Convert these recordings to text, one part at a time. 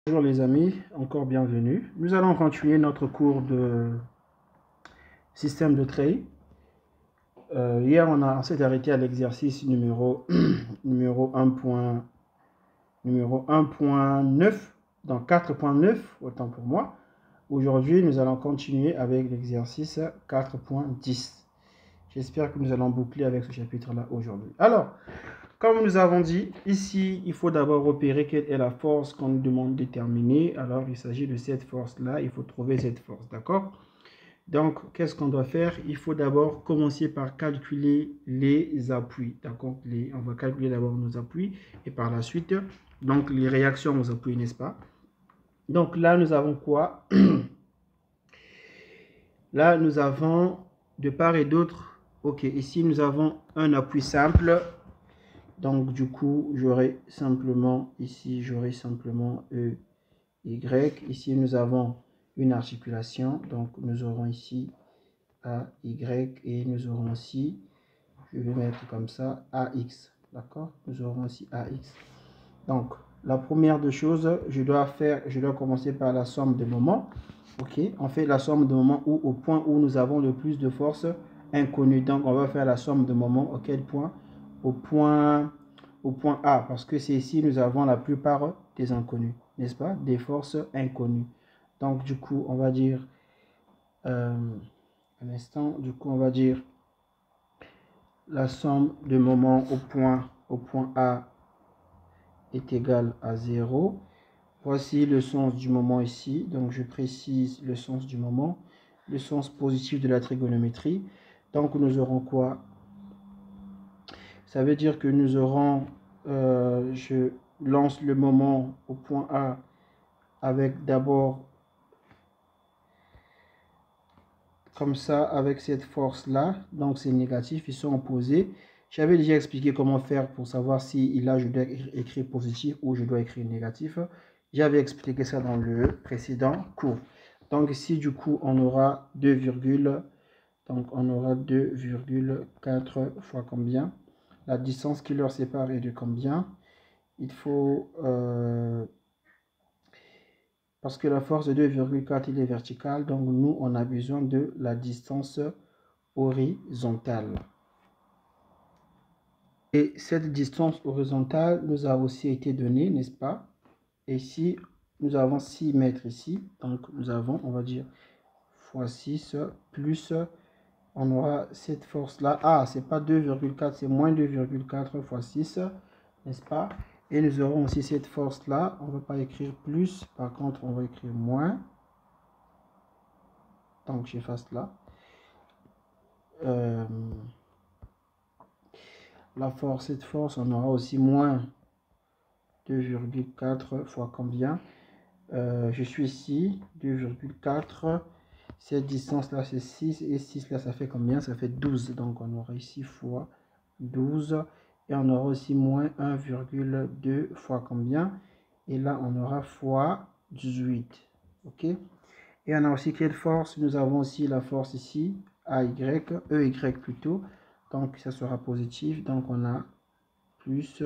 Bonjour les amis, encore bienvenue. Nous allons continuer notre cours de système de treillis. Hier, on s'est arrêté à l'exercice numéro 1.9, dans 4.9, autant pour moi. Aujourd'hui, nous allons continuer avec l'exercice 4.10. J'espère que nous allons boucler avec ce chapitre-là aujourd'hui. Alors, comme nous avons dit, ici, il faut d'abord repérer quelle est la force qu'on nous demande de déterminer. Alors, il s'agit de cette force-là. Il faut trouver cette force, d'accord? Donc, qu'est-ce qu'on doit faire? Il faut d'abord commencer par calculer les appuis, d'accord? On va calculer d'abord nos appuis et par la suite, donc, les réactions aux appuis, n'est-ce pas? Donc, là, nous avons quoi? Là, nous avons de part et d'autre, ok, ici, nous avons un appui simple. Donc, du coup, j'aurai simplement, ici, j'aurai simplement E, Y. Ici, nous avons une articulation. Donc, nous aurons ici A, Y. Et nous aurons aussi, je vais mettre comme ça, AX. D'accord? Nous aurons aussi AX. Donc, la première des choses, je dois commencer par la somme de moments. Ok? On fait la somme de moments au point où nous avons le plus de force inconnue. Donc, on va faire la somme de moments auquel point? Au point A, parce que c'est ici nous avons la plupart des inconnus, n'est-ce pas? Des forces inconnues. Donc, du coup, on va dire, un instant, du coup, on va dire la somme de moments au point A est égale à 0. Voici le sens du moment ici. Donc, je précise le sens du moment, le sens positif de la trigonométrie. Donc, nous aurons quoi? Ça veut dire que nous aurons, je lance le moment au point A avec d'abord, comme ça, avec cette force-là. Donc, c'est négatif, ils sont opposés. J'avais déjà expliqué comment faire pour savoir si là, je dois écrire positif ou je dois écrire négatif. J'avais expliqué ça dans le précédent cours. Donc, ici, du coup, on aura 2, donc on aura 2,4 fois combien? La distance qui leur sépare est de combien? Il faut, parce que la force de 2,4 il est verticale, donc nous, on a besoin de la distance horizontale. Et cette distance horizontale nous a aussi été donnée, n'est-ce pas? Et ici, nous avons 6 mètres ici. Donc, nous avons, on va dire, fois 6, plus, on aura cette force-là. Ah, c'est pas 2,4, c'est moins 2,4 fois 6, n'est-ce pas? Et nous aurons aussi cette force-là. On ne va pas écrire plus, par contre, on va écrire moins. Donc, j'efface là. La force, cette force, on aura aussi moins 2,4 fois combien? Je suis ici, 2,4. Cette distance-là, c'est 6. Et 6 là, ça fait combien? Ça fait 12. Donc, on aura ici fois 12. Et on aura aussi moins 1,2 fois combien? Et là, on aura fois 18. OK? Et on a aussi quelle force? Nous avons aussi la force ici, AY, EY plutôt. Donc, ça sera positif. Donc, on a plus,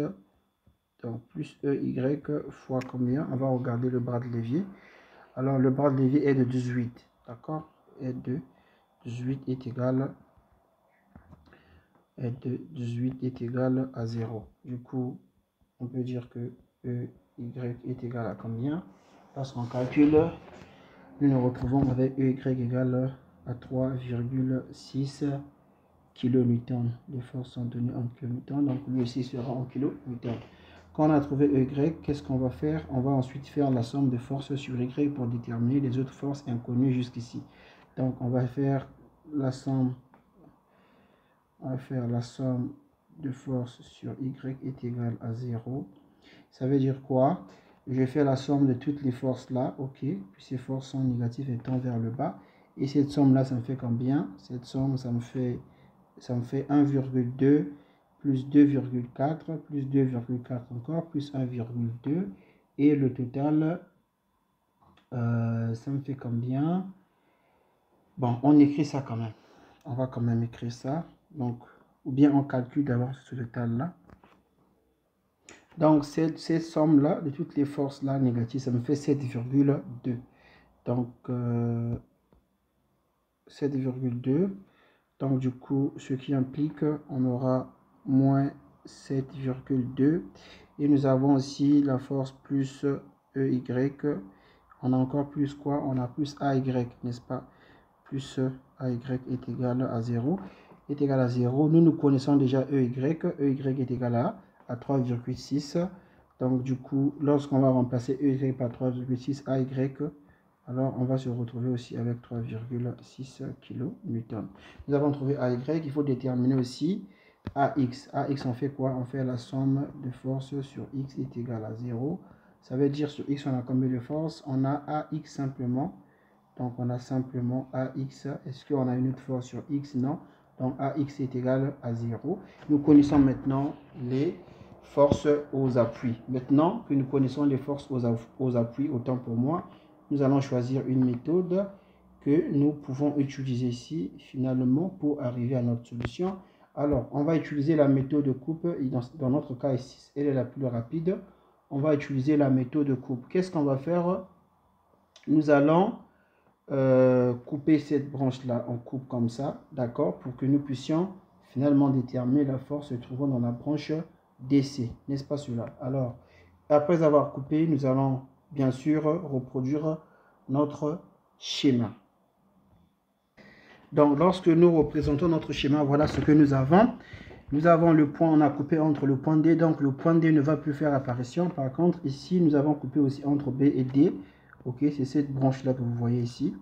donc plus EY fois combien? On va regarder le bras de levier. Alors, le bras de levier est de 18. D'accord? Et de 18 est égal à 0. Du coup, on peut dire que EY est égal à combien? Parce qu'on calcule, nous nous retrouvons avec EY égal à 3,6 kN. Les forces sont données en kN, donc lui aussi sera en kN. Quand on a trouvé EY, qu'est-ce qu'on va faire? On va ensuite faire la somme de forces sur Y pour déterminer les autres forces inconnues jusqu'ici. Donc on va faire la somme. On va faire la somme de forces sur Y est égale à 0. Ça veut dire quoi? Je fais la somme de toutes les forces là, ok? Puis ces forces sont négatives et tendent vers le bas. Et cette somme là, ça me fait combien? Cette somme, ça me fait 1,2 plus 2,4 plus 2,4 encore, plus 1,2. Et le total, ça me fait combien? Bon, on écrit ça quand même. On va quand même écrire ça. Donc, ou bien on calcule d'abord ce total-là. Donc, cette somme-là, de toutes les forces-là négatives, ça me fait 7,2. Donc, 7,2. Donc, du coup, ce qui implique, on aura moins 7,2. Et nous avons aussi la force plus EY. On a encore plus quoi? On a plus AY, n'est-ce pas? Plus AY est égal à 0. Est égal à 0. Nous connaissons déjà EY. EY est égal à 3,6. Donc, du coup, lorsqu'on va remplacer EY par 3,6 AY, alors on va se retrouver aussi avec 3,6 kN. Nous avons trouvé AY. Il faut déterminer aussi AX. AX, on fait quoi? On fait la somme de force sur X est égal à 0. Ça veut dire sur X, on a combien de force? On a AX simplement. Donc, on a simplement AX. Est-ce qu'on a une autre force sur X? Non. Donc, AX est égal à 0. Nous connaissons maintenant les forces aux appuis. Maintenant que nous connaissons les forces aux appuis, autant pour moi, nous allons choisir une méthode que nous pouvons utiliser ici, finalement, pour arriver à notre solution. Alors, on va utiliser la méthode de coupe. Dans notre cas ici, elle est la plus rapide. On va utiliser la méthode de coupe. Qu'est-ce qu'on va faire? Nous allons couper cette branche-là. On coupe comme ça, d'accord? Pour que nous puissions finalement déterminer la force se trouvant dans la branche DC. N'est-ce pas cela? Alors, après avoir coupé, nous allons bien sûr reproduire notre schéma. Donc, lorsque nous représentons notre schéma, voilà ce que nous avons. Nous avons le point, on a coupé entre le point D, donc le point D ne va plus faire apparition. Par contre, ici, nous avons coupé aussi entre B et D. Ok, c'est cette branche-là que vous voyez ici.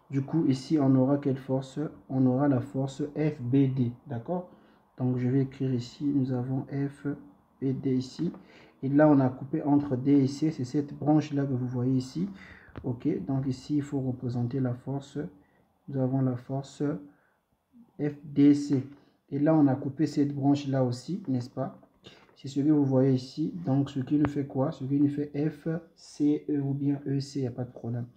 Du coup, ici, on aura quelle force? On aura la force FBD, d'accord? Donc, je vais écrire ici, nous avons FBD ici. Et là, on a coupé entre D et C, c'est cette branche-là que vous voyez ici. Ok, donc ici, il faut représenter la force. Nous avons la force FDC. Et là, on a coupé cette branche-là aussi, n'est-ce pas? C'est ce que vous voyez ici. Donc, ce qui nous fait quoi? Ce qui nous fait FCE ou bien EC, il n'y a pas de problème.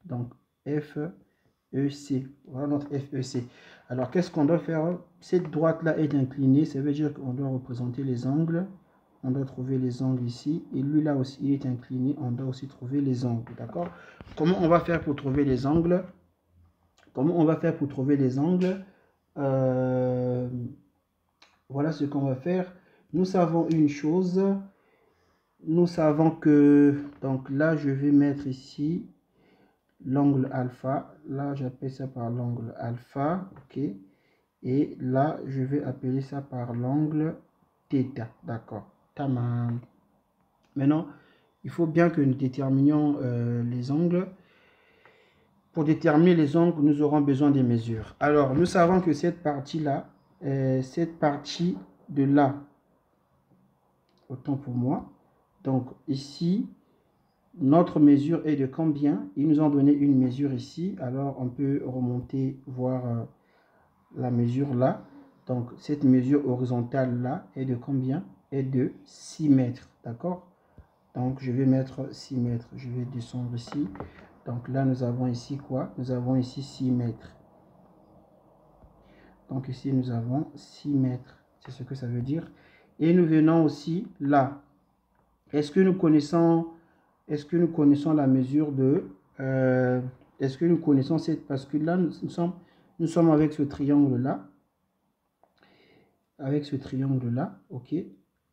Donc, FEC. Voilà notre FEC. Alors, qu'est-ce qu'on doit faire? Cette droite-là est inclinée. Ça veut dire qu'on doit représenter les angles. On doit trouver les angles ici. Et lui, là aussi, il est incliné. On doit aussi trouver les angles. D'accord? Comment on va faire pour trouver les angles? Comment on va faire pour trouver les angles? Voilà ce qu'on va faire. Nous savons une chose. Nous savons que, donc là, je vais mettre ici l'angle alpha. Là, j'appelle ça par l'angle alpha. OK. Et là, je vais appeler ça par l'angle θ. D'accord. Tamam. Maintenant, il faut bien que nous déterminions les angles. Pour déterminer les angles, nous aurons besoin des mesures. Alors, nous savons que cette partie-là, cette partie de là, autant pour moi. Donc, ici, notre mesure est de combien? Ils nous ont donné une mesure ici. Alors, on peut remonter, voir la mesure là. Donc, cette mesure horizontale là est de combien? Est de 6 mètres. D'accord? Donc, je vais mettre 6 mètres. Je vais descendre ici. Donc là, nous avons ici quoi? Nous avons ici 6 mètres. Donc ici, nous avons 6 mètres. C'est ce que ça veut dire. Et nous venons aussi là. Est-ce que nous connaissons la mesure de... est-ce que nous connaissons cette... Parce que là, nous sommes avec ce triangle-là. Avec ce triangle-là, ok?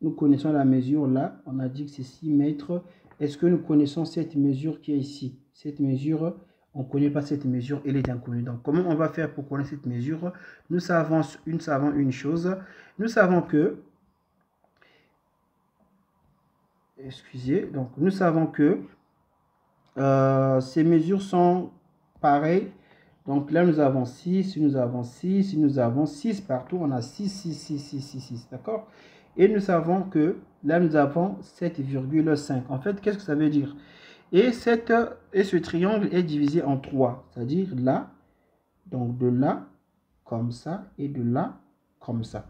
Nous connaissons la mesure là. On a dit que c'est 6 mètres. Est-ce que nous connaissons cette mesure qui est ici? Cette mesure, on ne connaît pas cette mesure, elle est inconnue. Donc, comment on va faire pour connaître cette mesure? Nous savons une chose. Nous savons que... Excusez. Donc, nous savons que ces mesures sont pareilles. Donc, là, nous avons 6, nous avons 6, nous avons 6 partout. On a 6, 6, 6, 6, 6, 6. D'accord? Et nous savons que là, nous avons 7,5. En fait, qu'est-ce que ça veut dire? Et ce triangle est divisé en 3. C'est-à-dire là, donc de là, comme ça, et de là, comme ça.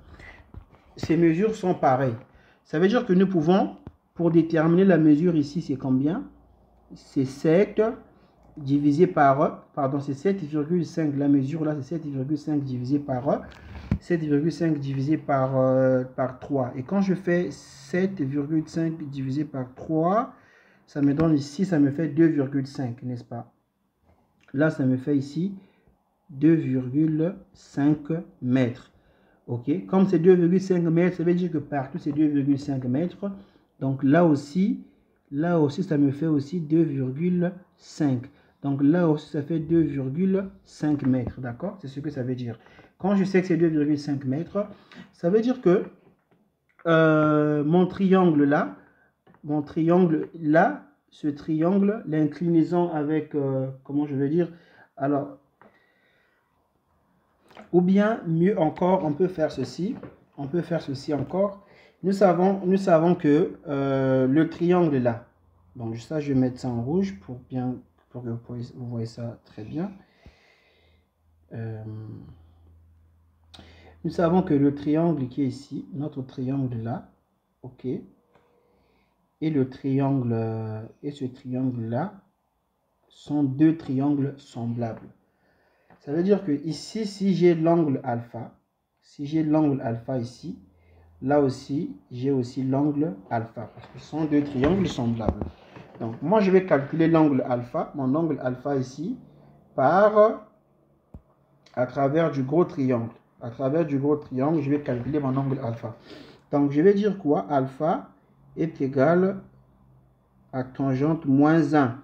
Ces mesures sont pareilles. Ça veut dire que nous pouvons, pour déterminer la mesure ici, c'est combien? C'est 7 divisé par, pardon, c'est 7,5. La mesure là, c'est 7,5 divisé par 7,5 divisé par 3. Et quand je fais 7,5 divisé par 3, ça me donne ici, ça me fait 2,5, n'est-ce pas? Là, ça me fait ici 2,5 mètres. Ok, comme c'est 2,5 mètres, ça veut dire que partout c'est 2,5 mètres. Donc là aussi, ça me fait aussi 2,5. Donc là aussi, ça fait 2,5 mètres. D'accord? C'est ce que ça veut dire. Quand je sais que c'est 2,5 mètres, ça veut dire que mon triangle là, ce triangle, l'inclinaison avec, comment je veux dire, alors, ou bien mieux encore, on peut faire ceci encore. Nous savons que le triangle là, donc ça je vais mettre ça en rouge pour que vous voyez ça très bien. Nous savons que le triangle qui est ici, notre triangle là, ok, et ce triangle là sont deux triangles semblables. Ça veut dire que ici, si j'ai l'angle alpha, ici, là aussi, j'ai aussi l'angle alpha, parce que ce sont deux triangles semblables. Donc, moi, je vais calculer l'angle alpha, mon angle alpha ici, à travers du gros triangle. À travers du gros triangle, je vais calculer mon angle alpha. Donc, je vais dire quoi? Alpha est égal à tangente moins 1.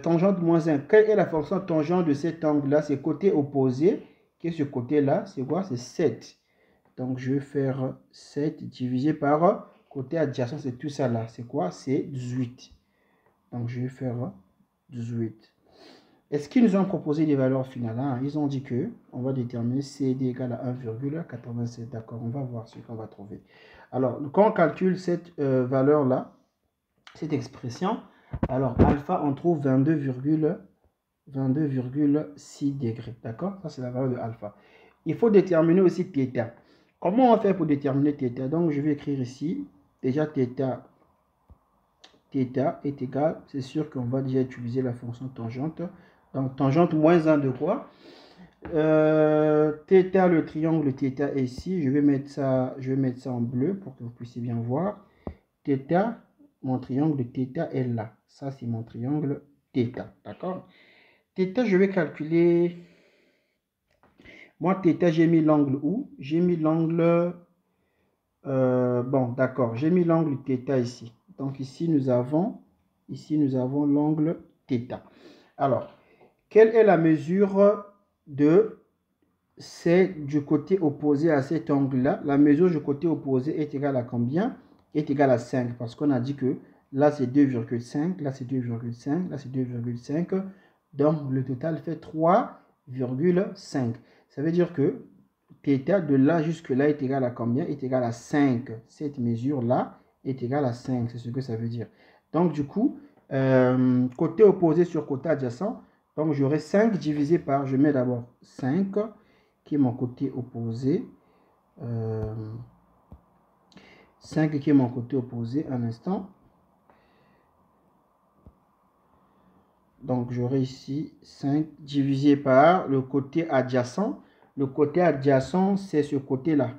Tangente moins 1. Quelle est la fonction tangente de cet angle-là? C'est côté opposé. Qui est ce côté-là? C'est quoi? C'est 7. Donc, je vais faire 7 divisé par côté adjacent. C'est tout ça là. C'est quoi? C'est 18. Donc, je vais faire 18. Est-ce qu'ils nous ont proposé des valeurs finales? Hein? Ils ont dit que on va déterminer CD égale à 1,87. D'accord, on va voir ce qu'on va trouver. Alors, quand on calcule cette valeur-là, cette expression, alors alpha, on trouve 22,6 degrés. D'accord? Ça, c'est la valeur de alpha. Il faut déterminer aussi θ. Comment on fait pour déterminer θ? Donc, je vais écrire ici. Déjà, θ est égal. C'est sûr qu'on va déjà utiliser la fonction tangente. Donc, tangente moins 1 de quoi? θ, le triangle θ est ici. Je vais mettre ça en bleu pour que vous puissiez bien voir. θ, mon triangle θ est là. Ça, c'est mon triangle θ. D'accord? θ, je vais calculer. Moi, θ, j'ai mis l'angle où? J'ai mis l'angle. Bon, d'accord. J'ai mis l'angle θ ici. Donc, ici, nous avons l'angle θ. Alors, quelle est la mesure de du côté opposé à cet angle-là? La mesure du côté opposé est égale à combien? Est égale à 5, parce qu'on a dit que là c'est 2,5, là c'est 2,5, là c'est 2,5. Donc le total fait 3,5. Ça veut dire que θ de là jusque là est égal à combien? Est égal à 5. Cette mesure-là est égale à 5, c'est ce que ça veut dire. Donc du coup, côté opposé sur côté adjacent, donc j'aurai 5 divisé par, je mets d'abord 5, qui est mon côté opposé. 5 qui est mon côté opposé, un instant. Donc j'aurai ici 5 divisé par le côté adjacent. Le côté adjacent, c'est ce côté-là.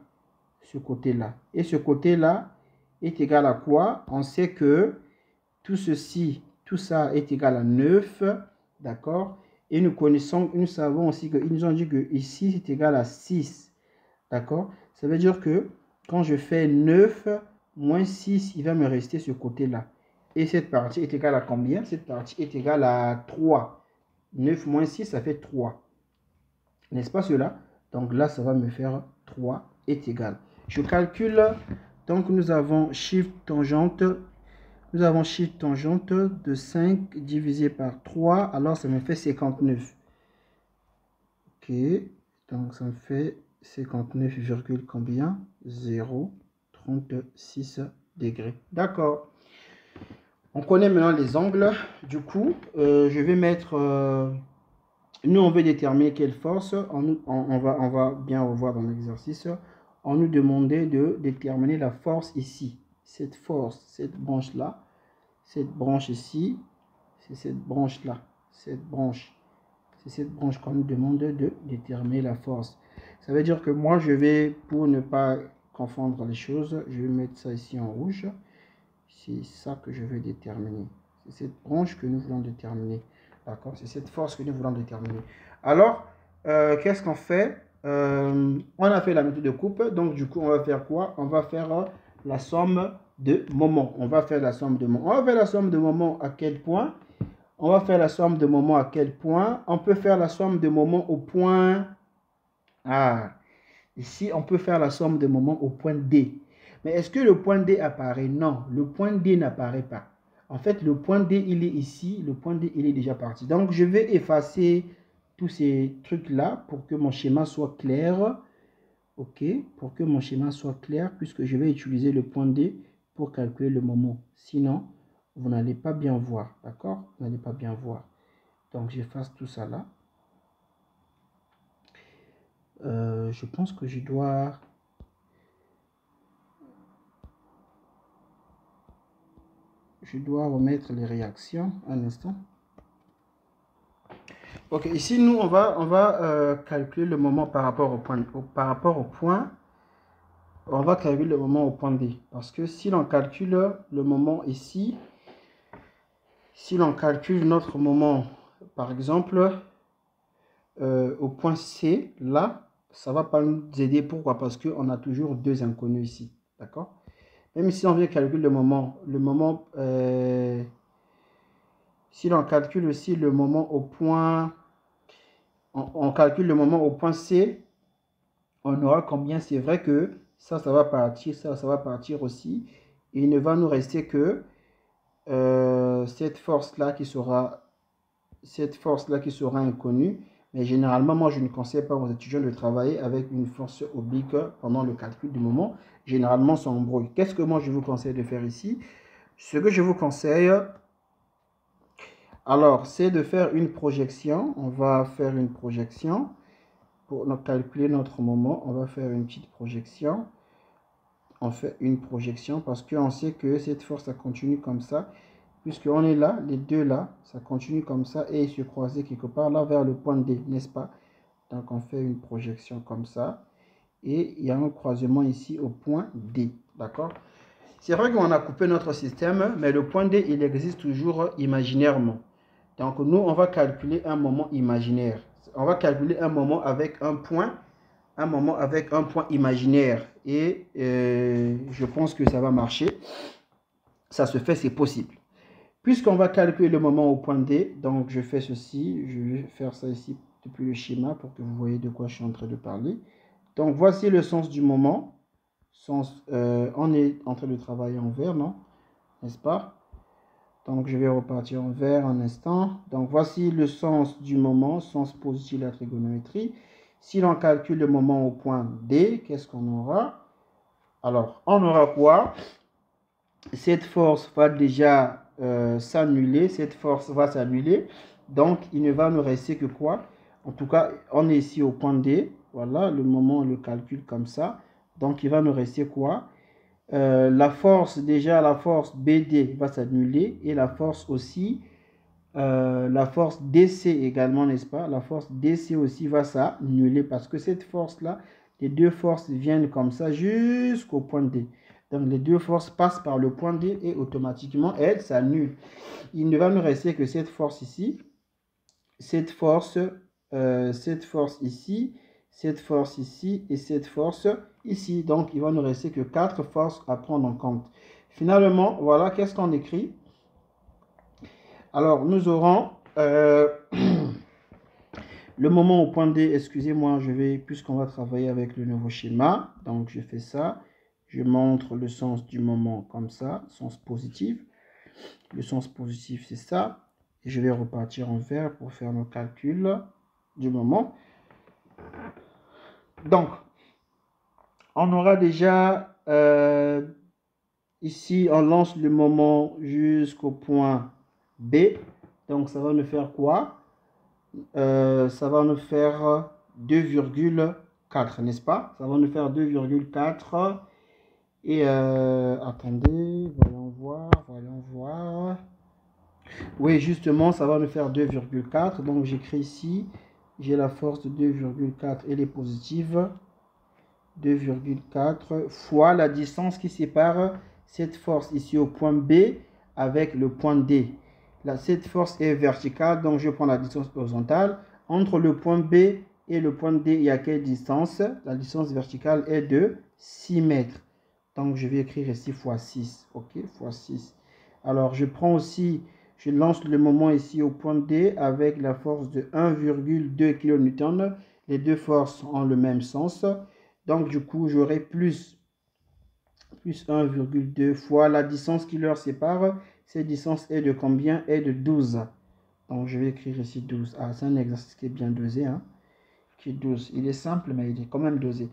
Ce côté-là. Et ce côté-là est égal à quoi? On sait que tout ceci, tout ça est égal à 9. D'accord? Et nous savons aussi qu'ils nous ont dit que ici c'est égal à 6. D'accord? Ça veut dire que quand je fais 9 moins 6, il va me rester ce côté-là. Et cette partie est égale à combien? Cette partie est égale à 3. 9 moins 6, ça fait 3. N'est-ce pas cela? Donc là, ça va me faire 3 est égal. Je calcule. Donc nous avons shift tangente. Nous avons shift tangente de 5 divisé par 3. Alors ça me fait 59. Ok. Donc ça me fait 59, combien? 0,36 degrés. D'accord. On connaît maintenant les angles. Du coup, je vais mettre... nous, on veut déterminer quelle force. On va bien revoir dans l'exercice. On nous demandait de déterminer la force ici. Cette force, cette branche-là. Cette branche ici. C'est cette branche-là. Cette branche. C'est cette branche qu'on nous demande de déterminer la force. Ça veut dire que moi, je vais, pour ne pas confondre les choses, je vais mettre ça ici en rouge. C'est ça que je veux déterminer. C'est cette branche que nous voulons déterminer. D'accord? C'est cette force que nous voulons déterminer. Alors, qu'est-ce qu'on fait? On a fait la méthode de coupe. Donc, du coup, on va faire quoi? On va faire la somme de moments. On va faire la somme de moments. On va faire la somme de moments à quel point? On va faire la somme de moments à quel point? On peut faire la somme de moments au point... Ah, ici, on peut faire la somme de moments au point D. Mais est-ce que le point D apparaît? Non, le point D n'apparaît pas. En fait, le point D, il est ici. Le point D, il est déjà parti. Donc, je vais effacer tous ces trucs-là pour que mon schéma soit clair. OK, pour que mon schéma soit clair, puisque je vais utiliser le point D pour calculer le moment. Sinon, vous n'allez pas bien voir. D'accord? Vous n'allez pas bien voir. Donc, j'efface tout ça là. Je pense que je dois remettre les réactions un instant. Ok, ici nous on va calculer le moment par rapport au point, on va calculer le moment au point D, parce que si l'on calcule le moment ici, si l'on calcule notre moment par exemple au point C, là ça va pas nous aider. Pourquoi? Parce qu'on a toujours deux inconnus ici, d'accord? Même si on vient calculer le moment si l'on calcule aussi le moment au point, on calcule le moment au point C, on aura combien? C'est vrai que ça va partir, ça va partir aussi. Et il ne va nous rester que cette force-là qui sera inconnue. Mais généralement, moi, je ne conseille pas aux étudiants de travailler avec une force oblique pendant le calcul du moment. Généralement, ça embrouille. Qu'est-ce que moi, je vous conseille de faire ici? Ce que je vous conseille, alors, c'est de faire une projection. On va faire une projection. Pour calculer notre moment, on va faire une petite projection. On fait une projection parce qu'on sait que cette force, ça continue comme ça. Puisqu'on est là, les deux là, ça continue comme ça et se croiser quelque part là vers le point D, n'est-ce pas? Donc, on fait une projection comme ça. Et il y a un croisement ici au point D, d'accord? C'est vrai qu'on a coupé notre système, mais le point D, il existe toujours imaginairement. Donc, nous, on va calculer un moment imaginaire. On va calculer un moment avec un point imaginaire. Et je pense que ça va marcher. Ça se fait, c'est possible. Puisqu'on va calculer le moment au point D, donc je fais ceci. Je vais faire ça ici depuis le schéma pour que vous voyez de quoi je suis en train de parler. Donc, voici le sens du moment. On est en train de travailler en vert, non? N'est-ce pas? Donc, je vais repartir en vert un instant. Donc, voici le sens du moment, sens positif de la trigonométrie. Si l'on calcule le moment au point D, qu'est-ce qu'on aura? Alors, on aura quoi? Cette force va déjà s'annuler. Cette force va s'annuler. Donc, il ne va nous rester que quoi? En tout cas, on est ici au point D. Voilà, le moment, on le calcule comme ça. Donc, il va nous rester quoi? La force BD va s'annuler et la force aussi, la force DC également, n'est-ce pas? La force DC aussi va s'annuler parce que cette force-là, les deux forces viennent comme ça jusqu'au point D. Donc les deux forces passent par le point D et automatiquement elles s'annulent. Il ne va nous rester que cette force ici, cette force ici, cette force ici et cette force ici. Donc, il va nous rester que 4 forces à prendre en compte. Finalement, voilà, qu'est-ce qu'on écrit? Alors, nous aurons le moment au point D, excusez-moi, puisqu'on va travailler avec le nouveau schéma, donc je fais ça. Je montre le sens du moment comme ça, sens positif. Le sens positif, c'est ça. Et je vais repartir en vert pour faire nos calculs du moment. Donc, on aura déjà ici, on lance le moment jusqu'au point B. Donc, ça va nous faire quoi? Ça va nous faire 2,4, n'est-ce pas? Ça va nous faire 2,4. Et attendez, voyons voir. Oui, justement, ça va nous faire 2,4. Donc, j'écris ici j'ai la force de 2,4, elle est positive. 2,4 fois la distance qui sépare cette force ici au point B avec le point D. Là, cette force est verticale, donc je prends la distance horizontale. Entre le point B et le point D, il y a quelle distance? La distance verticale est de 6 mètres. Donc, je vais écrire ici fois 6. OK, fois 6. Alors, je prends aussi, je lance le moment ici au point D avec la force de 1,2 kN. Les deux forces ont le même sens. Donc, du coup, j'aurai plus 1,2 fois la distance qui leur sépare. Cette distance est de combien? Est de 12. Donc, je vais écrire ici 12. Ah, c'est un exercice qui est bien dosé, hein, qui est 12. Il est simple, mais il est quand même dosé.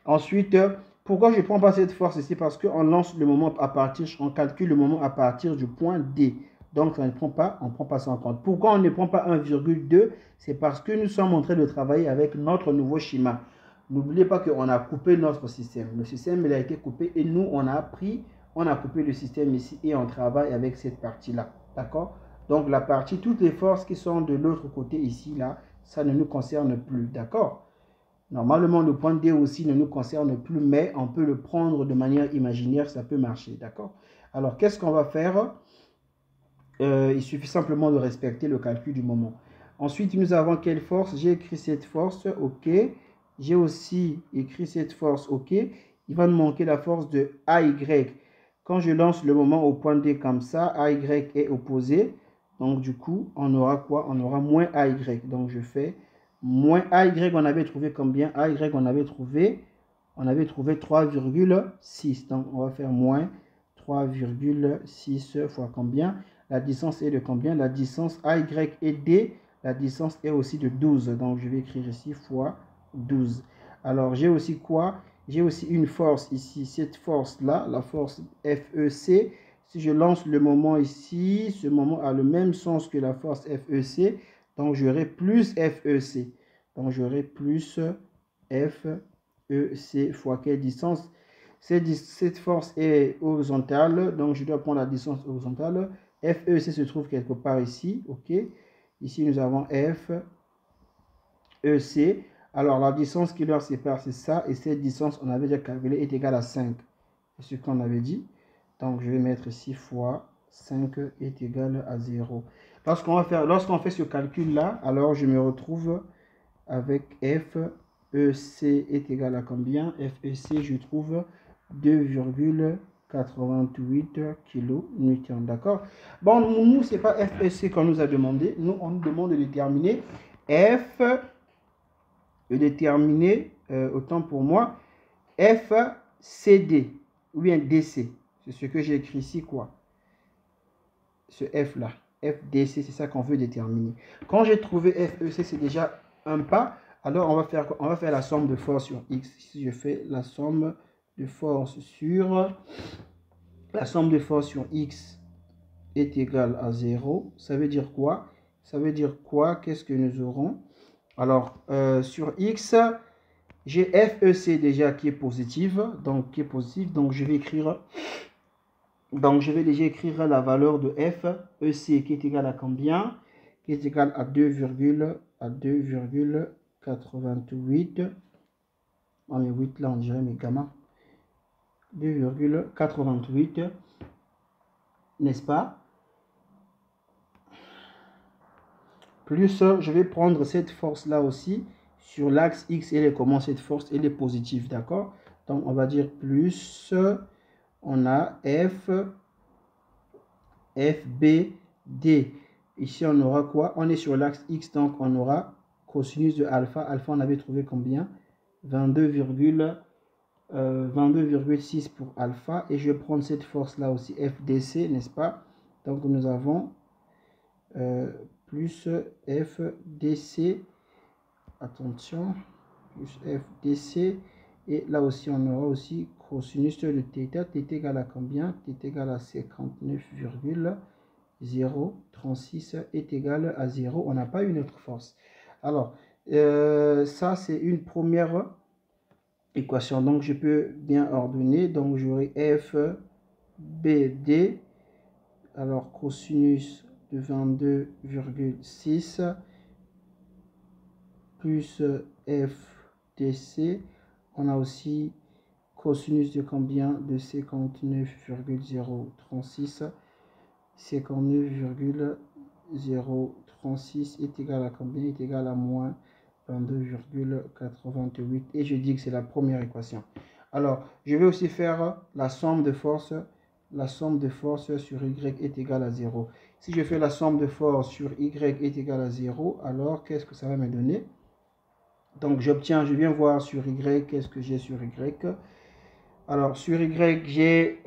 Ensuite, pourquoi je ne prends pas cette force ici? Parce qu'on lance le moment à partir, on calcule le moment à partir du point D. Donc, on ne prend pas ça en compte. Pourquoi on ne prend pas 1,2? C'est parce que nous sommes en train de travailler avec notre nouveau schéma. N'oubliez pas qu'on a coupé notre système. Le système, il a été coupé et nous, on a coupé le système ici et on travaille avec cette partie-là. D'accord? Donc, la partie, toutes les forces qui sont de l'autre côté ici, là, ça ne nous concerne plus. D'accord? Normalement, le point D aussi ne nous concerne plus, mais on peut le prendre de manière imaginaire, ça peut marcher. D'accord? Alors, qu'est-ce qu'on va faire? Il suffit simplement de respecter le calcul du moment. Ensuite, nous avons quelle force? J'ai écrit cette force, ok. J'ai aussi écrit cette force, ok. Il va nous manquer la force de AY. Quand je lance le moment au point D comme ça, AY est opposé. Donc, du coup, on aura quoi? On aura moins AY. Donc, je fais moins AY, on avait trouvé combien? AY, on avait trouvé 3,6. Donc, on va faire moins 3,6 fois combien? La distance est de combien? La distance AY et D, la distance est aussi de 12. Donc, je vais écrire ici fois 12. Alors, j'ai aussi quoi? J'ai aussi une force ici. Cette force-là, la force FEC. Si je lance le moment ici, ce moment a le même sens que la force FEC. Donc, j'aurai plus FEC. Donc, j'aurai plus FEC fois quelle distance? Cette force est horizontale. Donc, je dois prendre la distance horizontale. FEC se trouve quelque part ici, ok. Ici, nous avons FEC. Alors, la distance qui leur sépare, c'est ça. Et cette distance, on avait déjà calculé, est égale à 5. C'est ce qu'on avait dit. Donc, je vais mettre ici fois 5 est égal à 0. Lorsqu'on fait ce calcul-là, alors je me retrouve avec FEC est égal à combien? FEC, je trouve 2,88 kN. D'accord? Bon, nous, ce n'est pas FEC qu'on nous a demandé. Nous, on nous demande de déterminer autant pour moi, FCD ou bien DC. C'est ce que j'ai écrit ici, quoi. Ce F là. FDC, c'est ça qu'on veut déterminer. Quand j'ai trouvé FEC, c'est déjà un pas. Alors, on va faire la somme de force sur X. Si je fais la somme de force sur X est égale à 0, ça veut dire quoi? Ça veut dire quoi? Qu'est-ce que nous aurons? Alors, sur X, j'ai FEC déjà qui est positive. Donc, je vais écrire... Donc, je vais déjà écrire la valeur de FEC qui est égale à combien? Qui est égale à 2,88. Ah, mais 8 là, on dirait mes gamma. 2,88, n'est-ce pas? Plus, je vais prendre cette force-là aussi. Sur l'axe X, elle est comment cette force? Elle est positive, d'accord? Donc, on va dire plus... On a FBD. Ici, on aura quoi? On est sur l'axe X, donc on aura cosinus de alpha. Alpha, on avait trouvé combien? 22,6 pour alpha. Et je vais prendre cette force-là aussi, FDC, n'est-ce pas? Donc, nous avons plus FDC. Attention, plus FDC. Et là aussi, on aura aussi cosinus de θ. Θ égale à combien? Θ égale à 59,036 est égal à 0. On n'a pas une autre force. Alors, ça, c'est une première équation. Donc, je peux bien ordonner. Donc, j'aurai FBD. Alors, cosinus de 22,6 plus FDC. On a aussi cosinus de combien? De 59,036. 59,036 est égal à combien? Est égal à moins 22,88. Et je dis que c'est la première équation. Alors, je vais aussi faire la somme de force. La somme de force sur Y est égale à 0. Si je fais la somme de force sur Y est égale à 0, alors qu'est-ce que ça va me donner? Donc, je viens voir sur Y, qu'est-ce que j'ai sur Y? Alors, sur Y,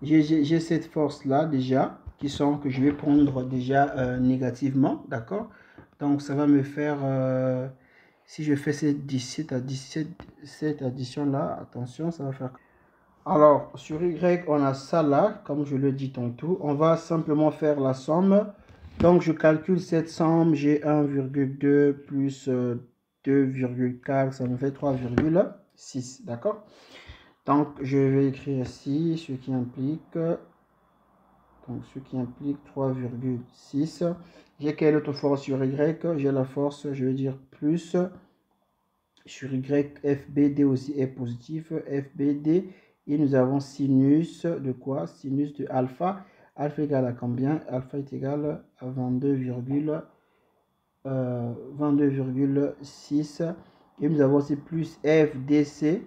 j'ai cette force-là déjà, que je vais prendre déjà négativement, d'accord? Donc, ça va me faire, si je fais cette addition-là, attention, ça va faire... Alors, sur Y, on a ça là, comme je le dis tantôt. On va simplement faire la somme. Donc, je calcule cette somme. J'ai 1,2 plus 2,4, ça me fait 3,6. D'accord? Donc, je vais écrire ici ce qui implique 3,6. J'ai quelle autre force sur Y? J'ai la force, je vais dire plus. Sur Y, FBD aussi est positif. FBD. Et nous avons sinus de quoi? Sinus de alpha. Alpha égale à combien? Alpha est égal à 22,6. Et nous avons aussi plus FDC.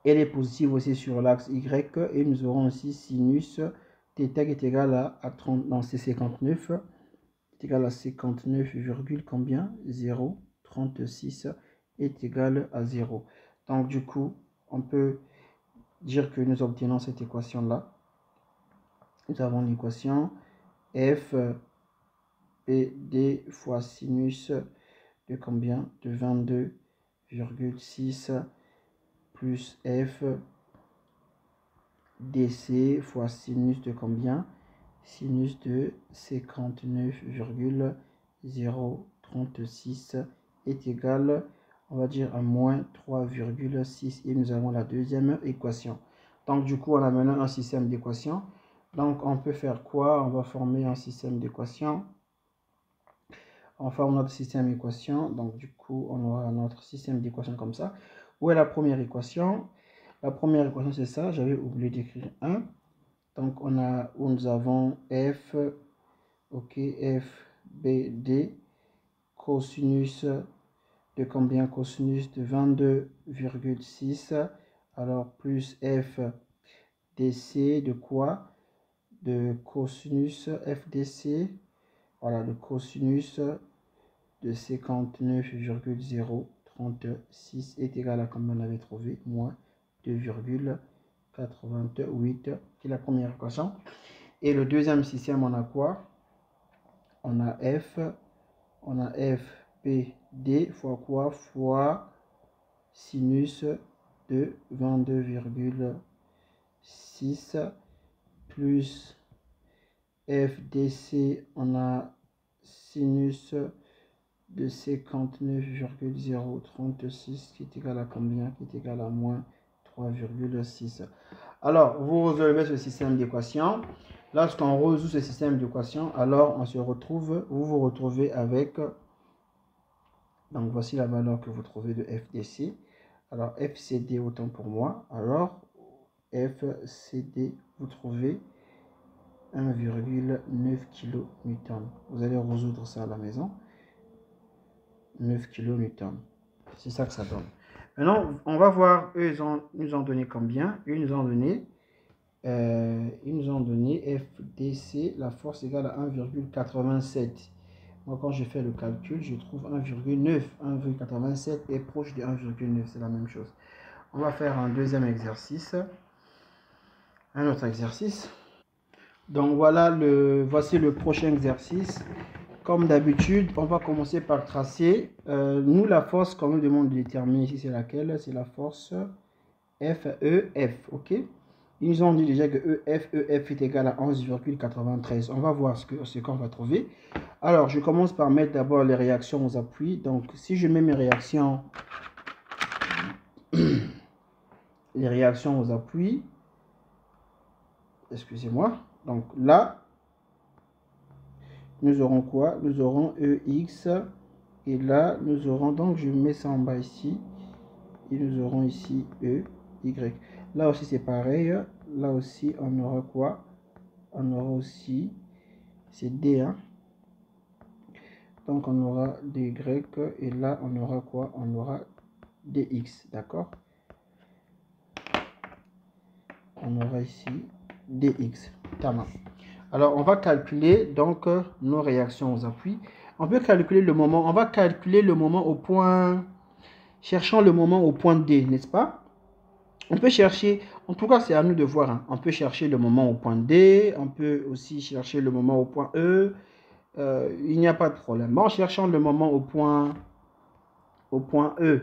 Elle est positive aussi sur l'axe Y. Et nous aurons aussi sinus θ qui est égal à 30. Non, c'est 59. Est égal à 59, combien? 0,36 est égal à 0. Donc, du coup, on peut dire que nous obtenons cette équation-là. Nous avons l'équation f PD fois sinus de combien? De 22,6 plus f DC fois sinus de combien? Sinus de 59,036 est égal, on va dire, à moins 3,6. Et nous avons la deuxième équation. Donc, du coup, on a maintenant un système d'équations. Donc, on peut faire quoi? On va former un système d'équations. On forme notre système d'équations. Donc, du coup, on aura notre système d'équations comme ça. Où est la première équation? La première équation, c'est ça. J'avais oublié d'écrire 1. Donc, nous avons f, ok, f, b, d, cosinus de combien? Cosinus de 22,6. Alors, plus f, dc de quoi? De cosinus FDC. Voilà, de cosinus de 59,036 est égal à combien on avait trouvé? Moins 2,88, qui est la première équation. Et le deuxième système, on a quoi? On a f, p, d fois quoi? Fois sinus de 22,6 plus f, dc, on a sinus de 59,036 qui est égal à combien? Qui est égal à moins 3,6. Alors, vous résolvez ce système d'équations. Lorsqu'on résout ce système d'équations, alors on se retrouve, vous vous retrouvez avec, donc voici la valeur que vous trouvez de FDC. Alors, FCD autant pour moi. Alors, FCD, vous trouvez 1,9 kN. Vous allez résoudre ça à la maison. 9 kN. C'est ça que ça donne. Maintenant, on va voir, eux, nous ont donné combien? Eux, ils nous ont donné FDC, la force égale à 1,87. Moi, quand je fais le calcul, je trouve 1,9. 1,87 est proche de 1,9. C'est la même chose. On va faire un deuxième exercice. Un autre exercice. Donc, voici le prochain exercice. Comme d'habitude, on va commencer par tracer. Nous, la force qu'on nous demande de déterminer ici, c'est laquelle? C'est la force FEF, ok? Ils nous ont dit déjà que EF est égal à 11,93. On va voir ce qu'on va trouver. Alors, je commence par mettre d'abord les réactions aux appuis. Donc, si je mets mes réactions, les réactions aux appuis, excusez-moi. Donc là, nous aurons quoi? Nous aurons EX. Et là, nous aurons, donc je mets ça en bas ici. Et nous aurons ici EY. Là aussi, c'est pareil. Là aussi, on aura quoi? On aura aussi, c'est D, hein? Donc, on aura DY. Et là, on aura quoi? On aura DX, d'accord? On aura ici DX. Tamam. Alors, on va calculer donc nos réactions aux appuis. On peut calculer le moment. On va calculer le moment au point, cherchant le moment au point D, n'est-ce pas? On peut chercher, en tout cas, c'est à nous de voir. Hein. On peut chercher le moment au point D. On peut aussi chercher le moment au point E. Il n'y a pas de problème. En cherchant le moment au point E,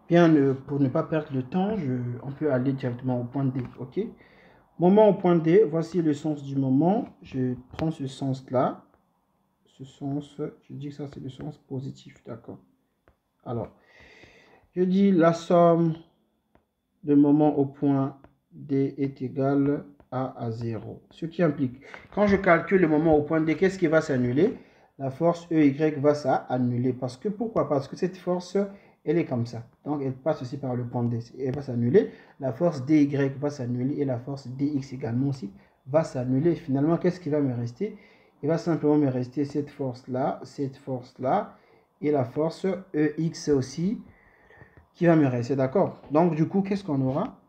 bien, pour ne pas perdre le temps, on peut aller directement au point D. OK? Moment au point D, voici le sens du moment. Je prends ce sens-là. Ce sens, je dis que ça, c'est le sens positif. D'accord. Alors, je dis la somme de moments au point D est égale à 0. Ce qui implique, quand je calcule le moment au point D, qu'est-ce qui va s'annuler? La force EY va s'annuler. Parce que, pourquoi? Parce que cette force, elle est comme ça. Donc, elle passe aussi par le point D. Elle va s'annuler. La force DY va s'annuler et la force DX également aussi va s'annuler. Finalement, qu'est-ce qui va me rester? Il va simplement me rester cette force-là et la force EX aussi qui va me rester, d'accord? Donc, du coup, qu'est-ce qu'on aura?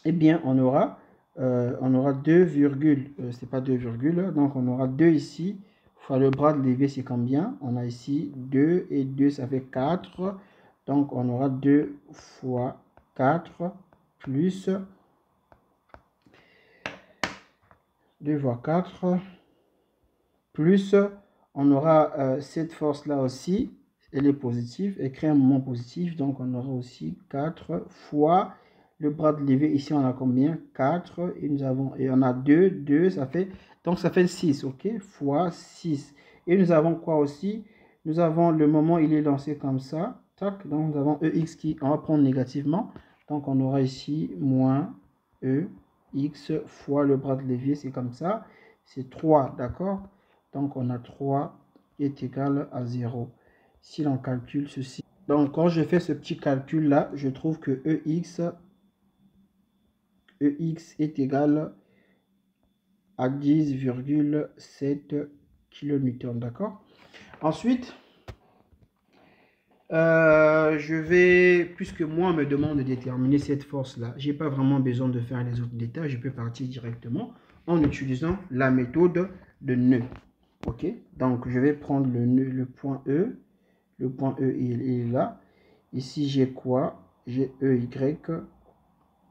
Eh bien, on aura 2 virgules, c'est pas 2 virgules, donc on aura 2 ici, fois le bras de levé, c'est combien? On a ici 2 et 2, ça fait 4, donc on aura 2 fois 4 plus 2 fois 4 plus, on aura cette force-là aussi, elle est positive, elle crée un moment positif, donc on aura aussi 4 fois le bras de levé, ici on a combien? 4, et on a 2, ça fait, donc ça fait 6, ok? Fois 6. Et nous avons quoi aussi? Nous avons le moment, il est lancé comme ça, tac, donc nous avons EX qui, on va prendre négativement, donc on aura ici moins EX fois le bras de levier, c'est comme ça, c'est 3, d'accord? Donc, on a 3 est égal à 0. Si l'on calcule ceci. Donc, quand je fais ce petit calcul-là, je trouve que EX est égal à 10,7 kN. D'accord? Ensuite, je vais, puisque moi, on me demande de déterminer cette force-là, je n'ai pas vraiment besoin de faire les autres détails. Je peux partir directement en utilisant la méthode de nœud. Ok, donc je vais prendre le point E. Le point E, il est là. Ici, j'ai quoi? J'ai EY.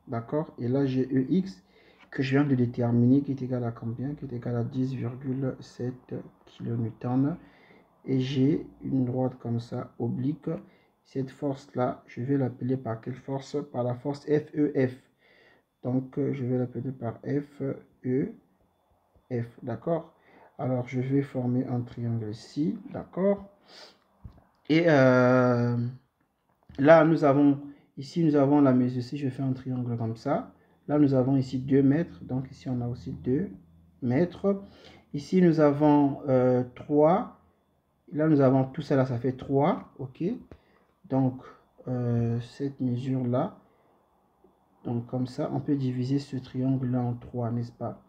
D'accord? Et là, j'ai EX que je viens de déterminer qui est égal à combien? Qui est égal à 10,7 kN. Et j'ai une droite comme ça, oblique. Cette force-là, je vais l'appeler par quelle force? Par la force FEF. Donc, je vais l'appeler par FEF. D'accord? Alors, je vais former un triangle ici, d'accord? Et là, nous avons, ici, nous avons la mesure. Si je fais un triangle comme ça, là, nous avons ici 2 mètres. Donc, ici, on a aussi 2 mètres. Ici, nous avons 3. Là, nous avons tout ça, là, ça fait 3, ok? Donc, cette mesure-là, donc comme ça, on peut diviser ce triangle-là en 3, n'est-ce pas?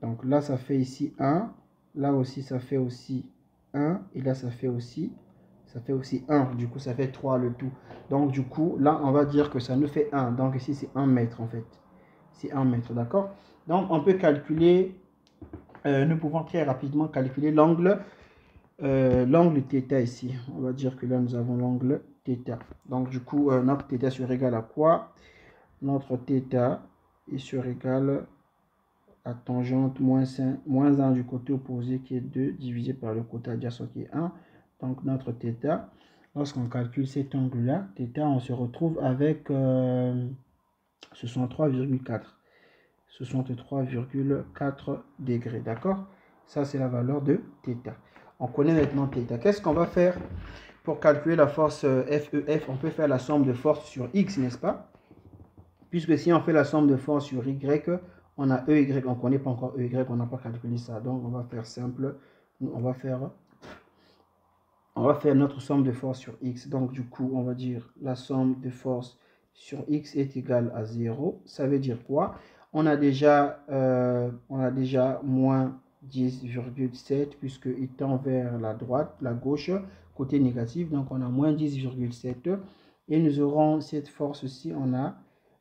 Donc là, ça fait ici 1. Là aussi, ça fait aussi 1. Et là, ça fait aussi 1. Du coup, ça fait 3 le tout. Donc, du coup, là, on va dire que ça nous fait 1. Donc, ici, c'est 1 mètre, en fait. C'est 1 mètre, d'accord? Donc, on peut calculer, nous pouvons très rapidement calculer l'angle θ ici. On va dire que là, nous avons l'angle θ. Donc, du coup, notre θ sera égal à quoi? Notre θ est sur égal à tangente moins 1 du côté opposé qui est 2 divisé par le côté adjacent qui est 1. Donc notre θ, lorsqu'on calcule cet angle-là, θ, on se retrouve avec 63,4. 63,4 degrés, d'accord? Ça, c'est la valeur de θ. On connaît maintenant θ. Qu'est-ce qu'on va faire pour calculer la force FEF? On peut faire la somme de force sur X, n'est-ce pas? Puisque si on fait la somme de force sur Y, on a EY, on ne connaît pas encore EY, on n'a pas calculé ça. Donc, on va faire simple. on va faire notre somme de force sur X. Donc, du coup, on va dire la somme de force sur X est égale à 0. Ça veut dire quoi? On a déjà moins 10,7 puisqu'il tend vers la droite, la gauche, côté négatif. Donc, on a moins 10,7. Et nous aurons cette force-ci, on a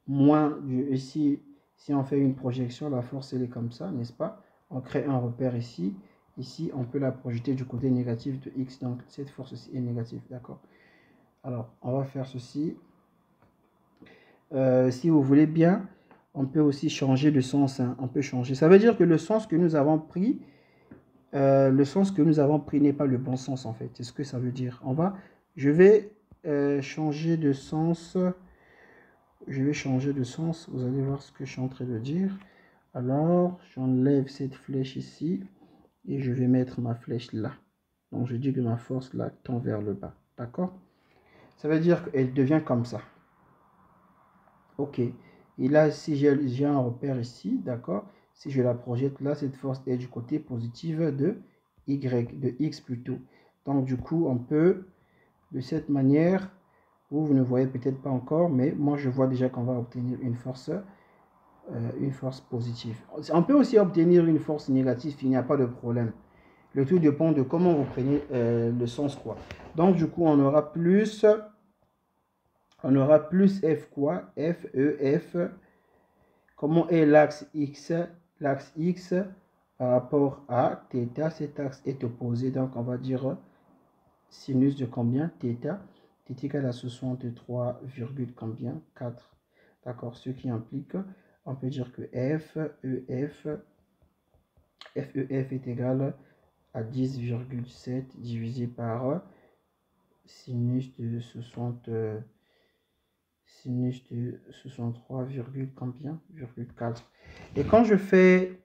moins, ici, si on fait une projection, la force, elle est comme ça, n'est-ce pas? On crée un repère ici. Ici, on peut la projeter du côté négatif de X. Donc, cette force-ci est négative. D'accord? Alors, on va faire ceci. Si vous voulez bien, on peut aussi changer de sens. Hein. On peut changer. Ça veut dire que le sens que nous avons pris, n'est pas le bon sens, en fait. C'est ce que ça veut dire. Je vais changer de sens. Je vais changer de sens. Vous allez voir ce que je suis en train de dire. Alors, j'enlève cette flèche ici. Et je vais mettre ma flèche là. Donc, je dis que ma force là tend vers le bas. D'accord? Ça veut dire qu'elle devient comme ça. Ok. Et là, si j'ai un repère ici, d'accord? Si je la projette là, cette force est du côté positif de Y, de X plutôt. Donc, du coup, on peut, de cette manière, vous ne voyez peut-être pas encore, mais moi, je vois déjà qu'on va obtenir une force positive. On peut aussi obtenir une force négative, il n'y a pas de problème. Le tout dépend de comment vous prenez le sens quoi. Donc du coup, on aura plus F quoi? F, E, F. Comment est l'axe X? L'axe X par rapport à θ, cet axe est opposé. Donc on va dire sinus de combien? Θ. Θ égale à 63, combien? 4. D'accord, ce qui implique, on peut dire que F, E, F est égal à 10,7 divisé par sinus de 63, combien? 4. Et quand je fais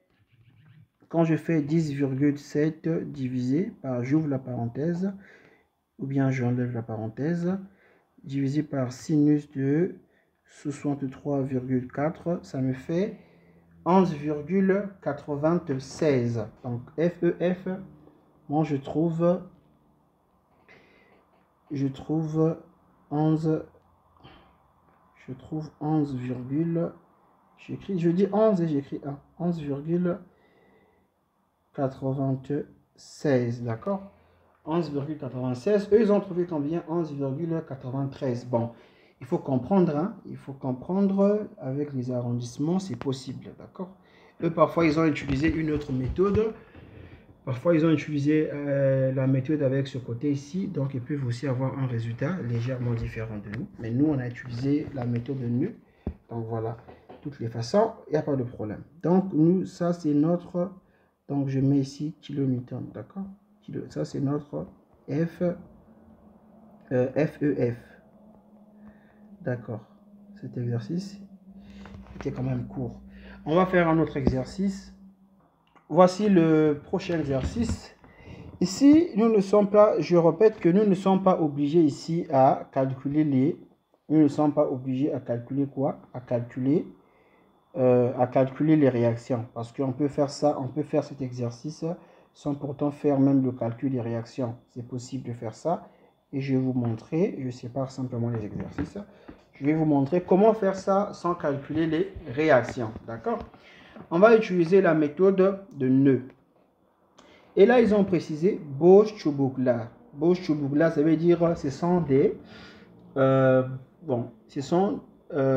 10,7 divisé par, j'ouvre la parenthèse, ou bien j'enlève la parenthèse, divisé par sinus de 63,4, ça me fait 11,96. Donc FEF, moi je trouve 11, je dis 11 et j'écris 1, 11,96, d'accord? 11,96, eux ils ont trouvé combien? 11,93. Bon, il faut comprendre, hein? Il faut comprendre avec les arrondissements, c'est possible, d'accord? Eux parfois ils ont utilisé une autre méthode. Parfois, ils ont utilisé la méthode avec ce côté ici, donc ils peuvent aussi avoir un résultat légèrement différent de nous. Mais nous, on a utilisé la méthode de nu. Donc voilà, toutes les façons, il n'y a pas de problème. Donc nous, ça c'est notre, donc je mets ici kilonewton, d'accord? Ça c'est notre FEF. D'accord, cet exercice était quand même court. On va faire un autre exercice. Voici le prochain exercice. Ici, nous ne sommes pas, je répète que nous ne sommes pas obligés ici à calculer nous ne sommes pas obligés à calculer quoi? À calculer les réactions. Parce qu'on peut faire ça, on peut faire cet exercice sans pourtant faire même le calcul des réactions. C'est possible de faire ça. Et je vais vous montrer, je sépare simplement les exercices. Je vais vous montrer comment faire ça sans calculer les réactions. D'accord? On va utiliser la méthode de nœud. Et là, ils ont précisé Bosch-Chubukla. Bosch-Chubukla, ça veut dire ce sont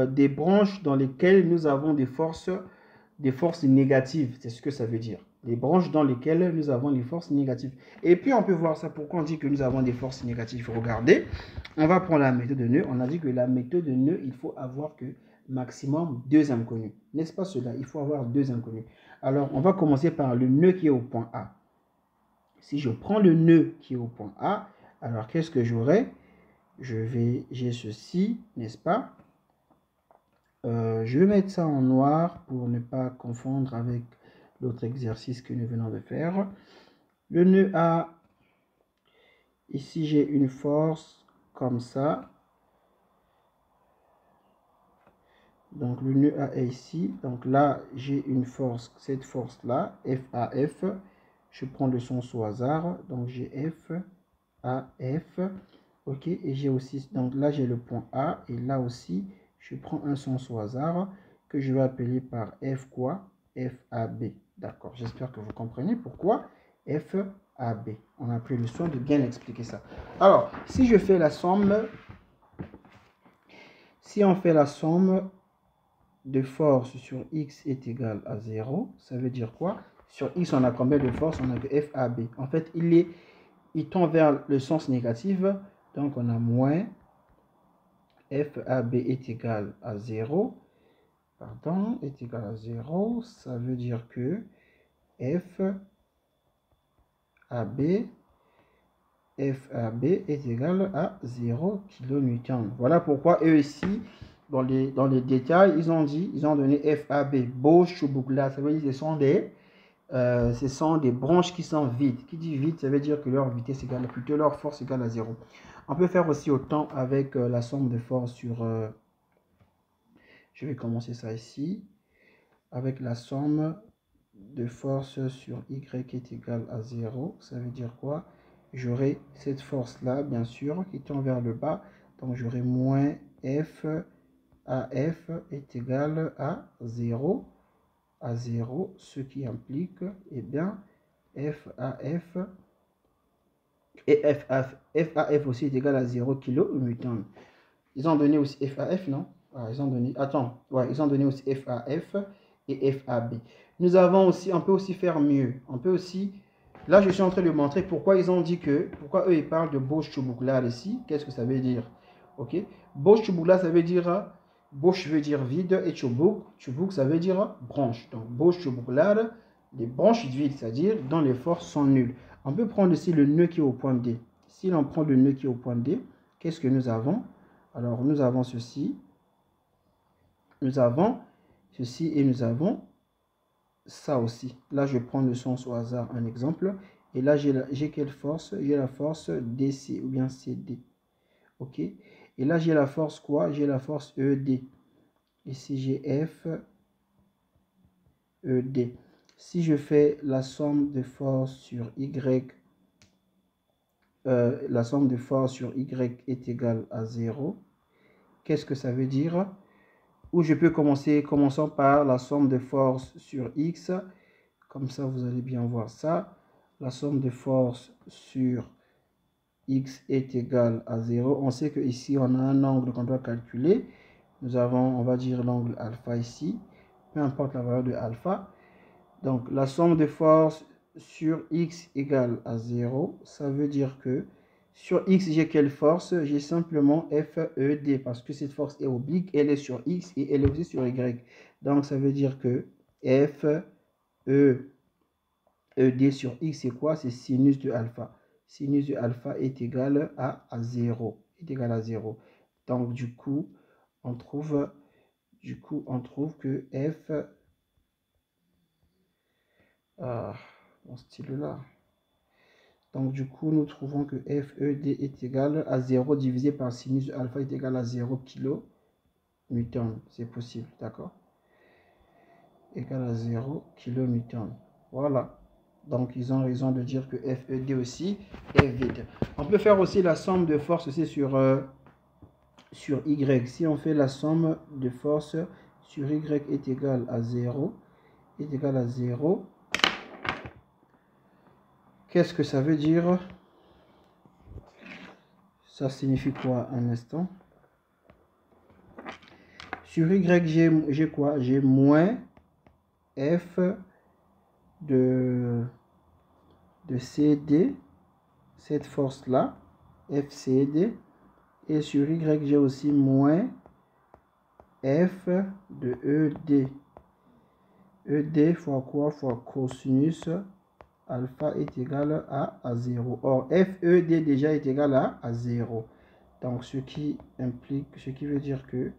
des branches dans lesquelles nous avons des forces négatives. C'est ce que ça veut dire. Les branches dans lesquelles nous avons les forces négatives. Et puis, on peut voir ça. Pourquoi on dit que nous avons des forces négatives? Regardez, on va prendre la méthode de nœud. On a dit que la méthode de nœud, il faut avoir que maximum 2 inconnus. N'est-ce pas cela? Il faut avoir 2 inconnus. Alors, on va commencer par le nœud qui est au point A. Si je prends le nœud qui est au point A, alors qu'est-ce que j'aurai? J'ai ceci, n'est-ce pas? Je vais mettre ça en noir pour ne pas confondre avec l'autre exercice que nous venons de faire. Le nœud A, ici j'ai une force comme ça. Donc le nœud A est ici. Donc là, j'ai une force, cette force-là, FAF. je prends le sens au hasard. Donc j'ai F, A, F. Ok, et j'ai aussi, donc là j'ai le point A, et là aussi, je prends un sens au hasard que je vais appeler par F quoi? F, A, B. D'accord, j'espère que vous comprenez pourquoi F, A, B. On a pris le soin de bien expliquer ça. Alors, si je fais la somme, si on fait la somme de force sur X est égal à 0, ça veut dire quoi? Sur X, on a combien de force? On a que FAB. En fait, il tend vers le sens négatif. Donc, on a moins FAB est égal à 0. Pardon, est égal à 0. Ça veut dire que FAB est égal à 0 kN. Voilà pourquoi eux ici, dans les détails, ils ont donné FAB, Bosch-Chubbuck-là. Ça veut dire que ce sont des branches qui sont vides. Qui dit vide, ça veut dire que leur vitesse égale, plutôt leur force égale à 0. On peut faire aussi autant avec la somme de force sur... je vais commencer ça ici. Avec la somme de force sur Y est égale à 0. Ça veut dire quoi? J'aurai cette force-là, bien sûr, qui tend vers le bas. Donc, j'aurai moins F AF est égal à 0. À 0, ce qui implique, eh bien, FAF et FAF aussi est égal à 0 kN. Ils ont donné aussi FAF, non? Ah, ils ont donné, attends, ouais, ils ont donné aussi FAF et FAB. Nous avons aussi, on peut aussi faire mieux. On peut aussi, là je suis en train de montrer pourquoi ils ont dit que, pourquoi eux ils parlent de Bosch-Chubbuck là ici. Qu'est-ce que ça veut dire? Ok, Bosch-Chubbuck là ça veut dire, Bosch veut dire vide et Chubbuck ça veut dire branche. Donc Bosch-Chubbuck là, les branches vides, c'est-à-dire dont les forces sont nulles. On peut prendre ici le nœud qui est au point D. Si l'on prend le nœud qui est au point D, qu'est-ce que nous avons? Alors, nous avons ceci, et nous avons ça aussi. Là, je prends le sens au hasard, un exemple. Et là, j'ai quelle force? J'ai la force DC ou bien CD. OK? Et là, j'ai la force quoi? J'ai la force ED. Ici, j'ai F, ED. Si je fais la somme de force sur Y, la somme de force sur Y est égale à 0. Qu'est-ce que ça veut dire? Ou je peux commençons par la somme de force sur X. Comme ça, vous allez bien voir ça. La somme de force sur X est égale à 0. On sait que ici, on a un angle qu'on doit calculer. Nous avons, on va dire, l'angle alpha ici. Peu importe la valeur de alpha. Donc, la somme de force sur X égale à 0. Ça veut dire que sur X, j'ai quelle force? J'ai simplement FED parce que cette force est oblique, elle est sur X et elle est aussi sur Y. Donc, ça veut dire que FED sur X, c'est quoi? C'est sinus de alpha. Sinus de alpha est égal à 0. Est égal à 0. Donc, du coup, on trouve que F... mon stylo là. Donc, du coup, nous trouvons que FED est égal à 0 divisé par sinus de alpha est égal à 0 kN. C'est possible, d'accord? Égal à 0 kN. Voilà. Donc, ils ont raison de dire que FED aussi est vide. On peut faire aussi la somme de force aussi sur Y. Si on fait la somme de force sur Y est égal à 0, est égal à 0, qu'est-ce que ça veut dire? Ça signifie quoi un instant? Sur Y, j'ai quoi? J'ai moins F de CD, cette force-là, FCD. Et sur Y, j'ai aussi moins F de ED. ED fois quoi? Fois cosinus alpha est égal à 0. Or, FED déjà est égal à 0. Donc, ce qui veut dire que...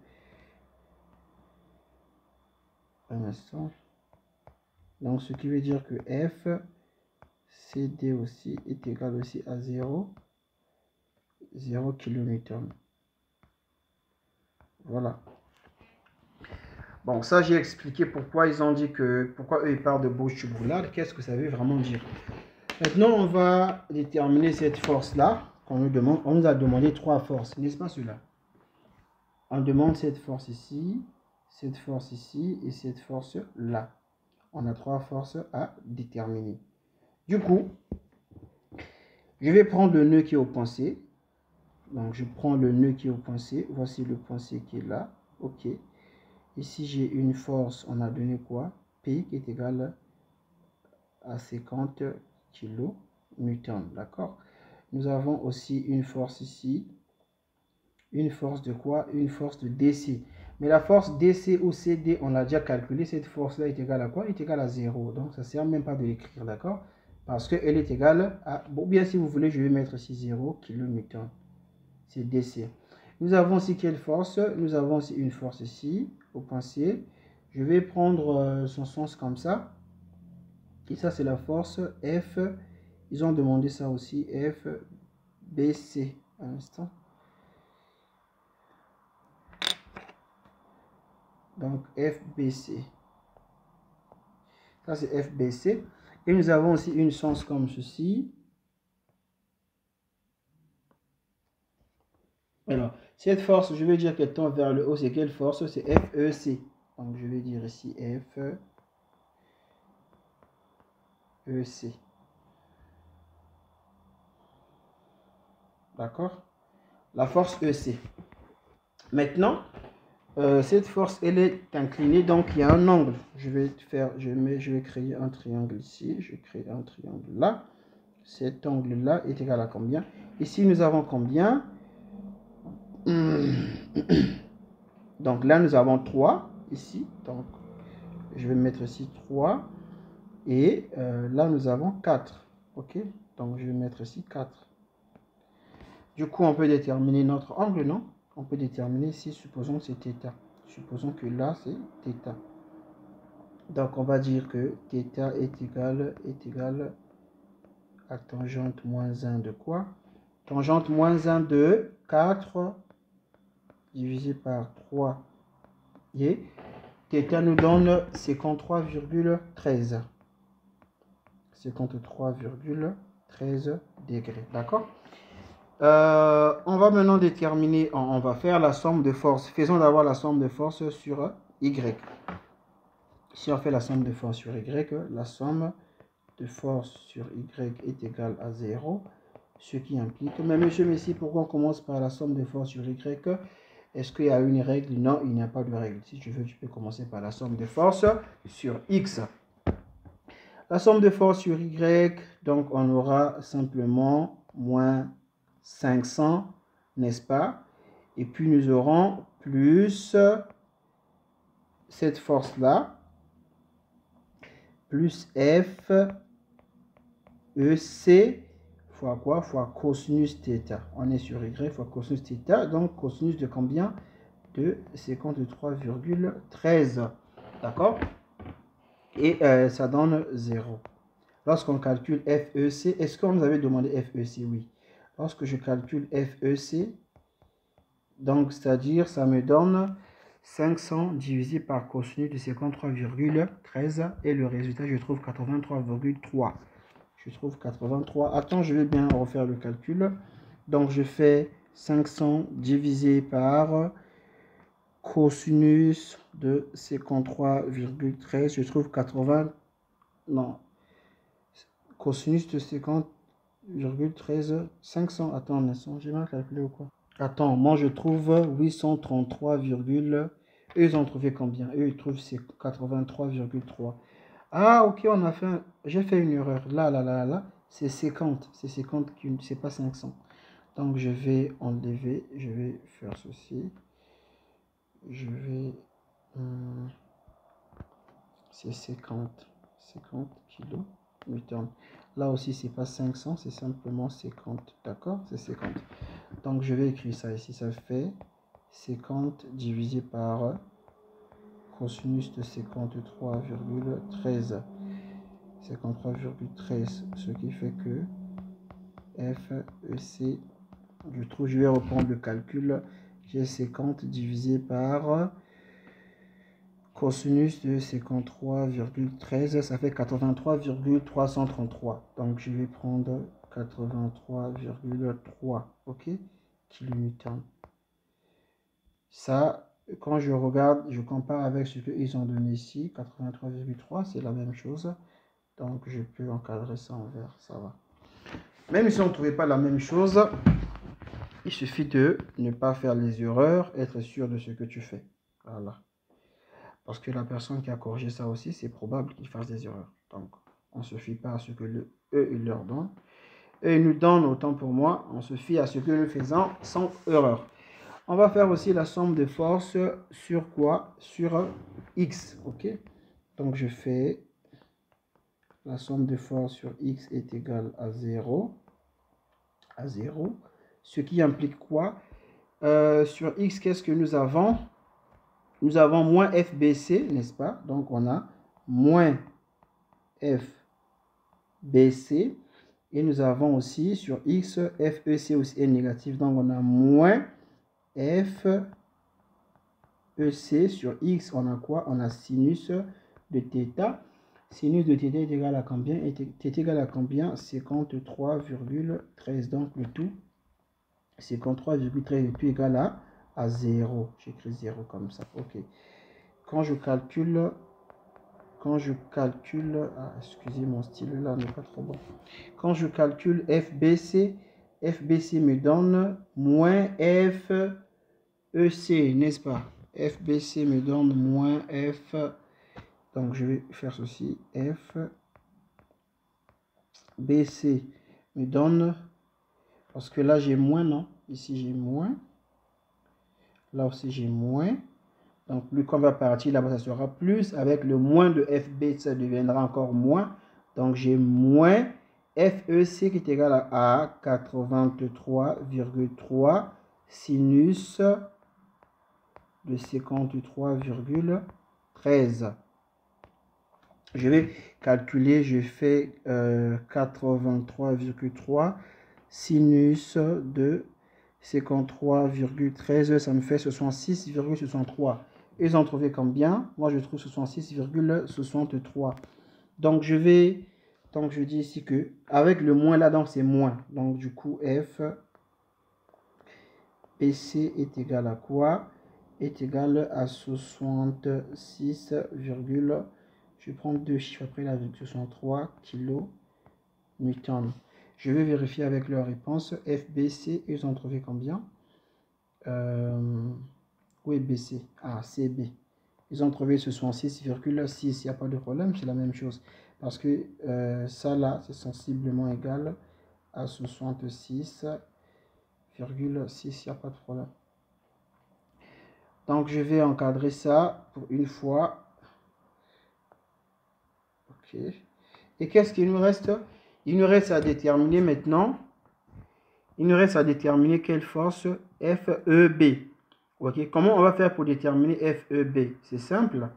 Un instant. Donc, ce qui veut dire que FCD aussi est égal aussi à 0. 0 kN. Voilà. Bon, ça, j'ai expliqué pourquoi ils ont dit que, pourquoi eux, ils parlent de Bourge-Bourlade. Qu'est-ce que ça veut vraiment dire? Maintenant, on va déterminer cette force-là qu'on nous demande. On nous a demandé 3 forces, n'est-ce pas cela? On demande cette force ici et cette force-là. On a 3 forces à déterminer. Du coup, je vais prendre le nœud qui est au point C. Donc, je prends le nœud qui est au point C. Voici le point C qui est là. OK. Ici, j'ai une force. On a donné quoi? P qui est égal à 50 kN. D'accord? Nous avons aussi une force ici. Une force de quoi? Une force de DC. Mais la force DC ou CD, on l'a déjà calculé. Cette force-là est égale à quoi? Est égale à 0. Donc, ça ne sert même pas de l'écrire. D'accord? Parce qu'elle est égale à... Bon, bien, si vous voulez, je vais mettre ici 0 kN. C'est DC. Nous avons aussi quelle force? Nous avons aussi une force ici, au point C. Je vais prendre son sens comme ça. Et ça, c'est la force F. Ils ont demandé ça aussi, F, BC. Un instant. Donc, FBC. Ça, c'est FBC. Et nous avons aussi une sens comme ceci. Alors, cette force, je vais dire qu'elle tend vers le haut, c'est quelle force? C'est FEC. Donc, je vais dire ici FEC. D'accord? La force EC. Maintenant, cette force, elle est inclinée, donc il y a un angle. Je vais créer un triangle ici. Je crée un triangle là. Cet angle-là est égal à combien? Ici, nous avons combien? Donc là, nous avons 3 ici. Donc, je vais mettre ici 3. Et là, nous avons 4. OK? Donc, je vais mettre ici 4. Du coup, on peut déterminer notre angle, non? On peut déterminer ici, supposons que c'est θ. Supposons que là, c'est θ. Donc, on va dire que θ est égal à tangente moins 1 de quoi? Tangente moins 1 de 4 divisé par 3. Et θ nous donne 53,13. 53,13 degrés. D'accord? On va maintenant déterminer, on va faire la somme de force. Faisons d'abord la somme de force sur Y. Si on fait la somme de force sur Y, la somme de force sur Y est égale à 0. Ce qui implique... Mais monsieur Messi, pourquoi on commence par la somme de force sur Y? Est-ce qu'il y a une règle? Non, il n'y a pas de règle. Si tu veux, tu peux commencer par la somme de force sur X. La somme de force sur Y, donc on aura simplement moins 500, n'est-ce pas? Et puis nous aurons plus cette force-là, plus F, EC, fois quoi? Fois cosinus θ. On est sur Y fois cosinus θ, donc cosinus de combien? De 53,13. D'accord? Et ça donne 0. Lorsqu'on calcule FEC, est-ce qu'on nous avait demandé FEC? Oui. Lorsque je calcule FEC, donc c'est-à-dire ça me donne 500 divisé par cosinus de 53,13 et le résultat, je trouve 83,3. Je trouve 83. Attends, je vais bien refaire le calcul. Donc je fais 500 divisé par cosinus de 53,13. Je trouve 80. Non. Cosinus de 50,13. 500. Attends un instant, j'ai mal calculé ou quoi? Attends, moi je trouve 833, eux ils ont trouvé combien? Eux ils trouvent c'est 83,3. Ah ok, on a fait j'ai fait une erreur. Là, c'est 50. C'est 50, c'est pas 500. Donc je vais enlever, je vais faire ceci. Je vais... c'est 50 kilos newton. Là aussi, c'est pas 500, c'est simplement 50. D'accord? C'est 50. Donc, je vais écrire ça ici. Ça fait 50 divisé par cosinus de 53,13. 53,13. Ce qui fait que FEC, je vais reprendre le calcul. J'ai 50 divisé par Cosinus de 53,13, ça fait 83,333. Donc, je vais prendre 83,3, ok, kilonewton. Ça, quand je regarde, je compare avec ce qu'ils ont donné ici, 83,3, c'est la même chose. Donc, je peux encadrer ça en vert, ça va. Même si on ne trouvait pas la même chose, il suffit de ne pas faire les erreurs, être sûr de ce que tu fais. Voilà. Parce que la personne qui a corrigé ça aussi, c'est probable qu'il fasse des erreurs. Donc, on ne se fie pas à ce que eux, ils leur donnent. Eux, ils nous donnent, autant pour moi, on se fie à ce que nous faisons sans erreur. On va faire aussi la somme de force sur quoi? Sur X, ok? Donc, je fais la somme de force sur X est égale à 0. À 0. Ce qui implique quoi? Sur X, qu'est-ce que nous avons? Nous avons moins FBC, n'est-ce pas? Donc, on a moins FBC. Et nous avons aussi sur X, FEC aussi est négatif. Donc, on a moins FEC. Sur X, on a quoi? On a sinus de θ. Sinus de θ est égal à combien? Est égal à combien? 53,13. Donc, le tout, 53,13 est tout égal à 0. J'écris 0 comme ça. OK. Quand je calcule, excusez, mon stylo là n'est pas trop bon. Quand je calcule FBC, FBC me donne moins FEC, n'est-ce pas? FBC me donne moins F. Donc je vais faire ceci. FBC me donne, parce que là j'ai moins, non? Ici j'ai moins. Là aussi j'ai moins. Donc, plus qu'on va partir là-bas, ça sera plus. Avec le moins de FB, ça deviendra encore moins. Donc, j'ai moins FEC qui est égal à 83,3 sinus de 53,13. Je vais calculer, je fais 83,3 sinus de 53,13, ça me fait 66,63. Ils ont trouvé combien? Moi, je trouve 66,63. Donc, je dis ici que, avec le moins là, donc c'est moins. Donc, du coup, F, PC est égal à quoi? Est égal à 66, je prends deux chiffres après la 63 kilonewton. Je vais vérifier avec leur réponse. FBC, ils ont trouvé combien? Oui, BC. Ah, CB. Ils ont trouvé 66,6. Il n'y a pas de problème, c'est la même chose. Parce que ça là, c'est sensiblement égal à 66,6. Il n'y a pas de problème. Donc, je vais encadrer ça pour une fois. OK. Et qu'est-ce qu'il nous reste? Il nous reste à déterminer maintenant. Il nous reste à déterminer quelle force FEB. OK. Comment on va faire pour déterminer FEB? C'est simple.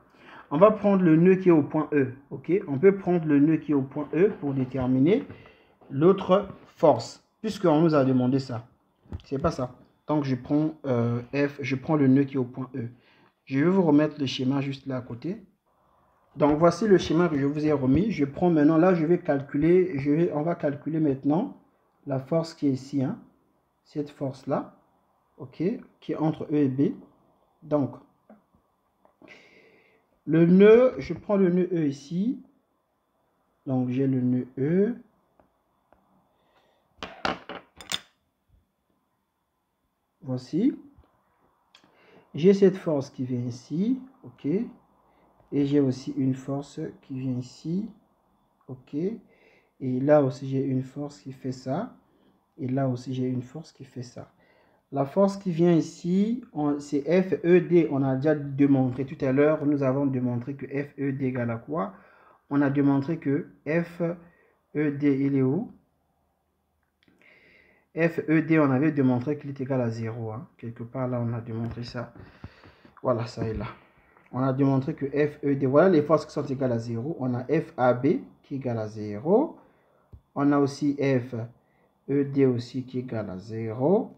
On va prendre le nœud qui est au point E. OK. On peut prendre le nœud qui est au point E pour déterminer l'autre force. Puisqu'on nous a demandé ça. C'est pas ça. Donc, je prends je prends le nœud qui est au point E. Je vais vous remettre le schéma juste là à côté. Donc, voici le schéma que je vous ai remis. Je prends maintenant, là, je vais calculer, on va calculer maintenant la force qui est ici, hein, cette force-là, ok, qui est entre E et B. Donc, le nœud, je prends le nœud E ici. Donc, j'ai le nœud E. Voici. J'ai cette force qui vient ici, ok. Et j'ai aussi une force qui vient ici, ok. Et là aussi, j'ai une force qui fait ça. Et là aussi, j'ai une force qui fait ça. La force qui vient ici, c'est FED. On a déjà démontré tout à l'heure, nous avons démontré que FED égale à quoi? On a démontré que FED, il est où? FED, on avait démontré qu'il est égal à 0. Hein. Quelque part là, on a démontré ça. Voilà, ça est là. On a démontré que FED, voilà les forces qui sont égales à 0. On a FAB qui est égal à 0. On a aussi FED aussi qui est égal à 0.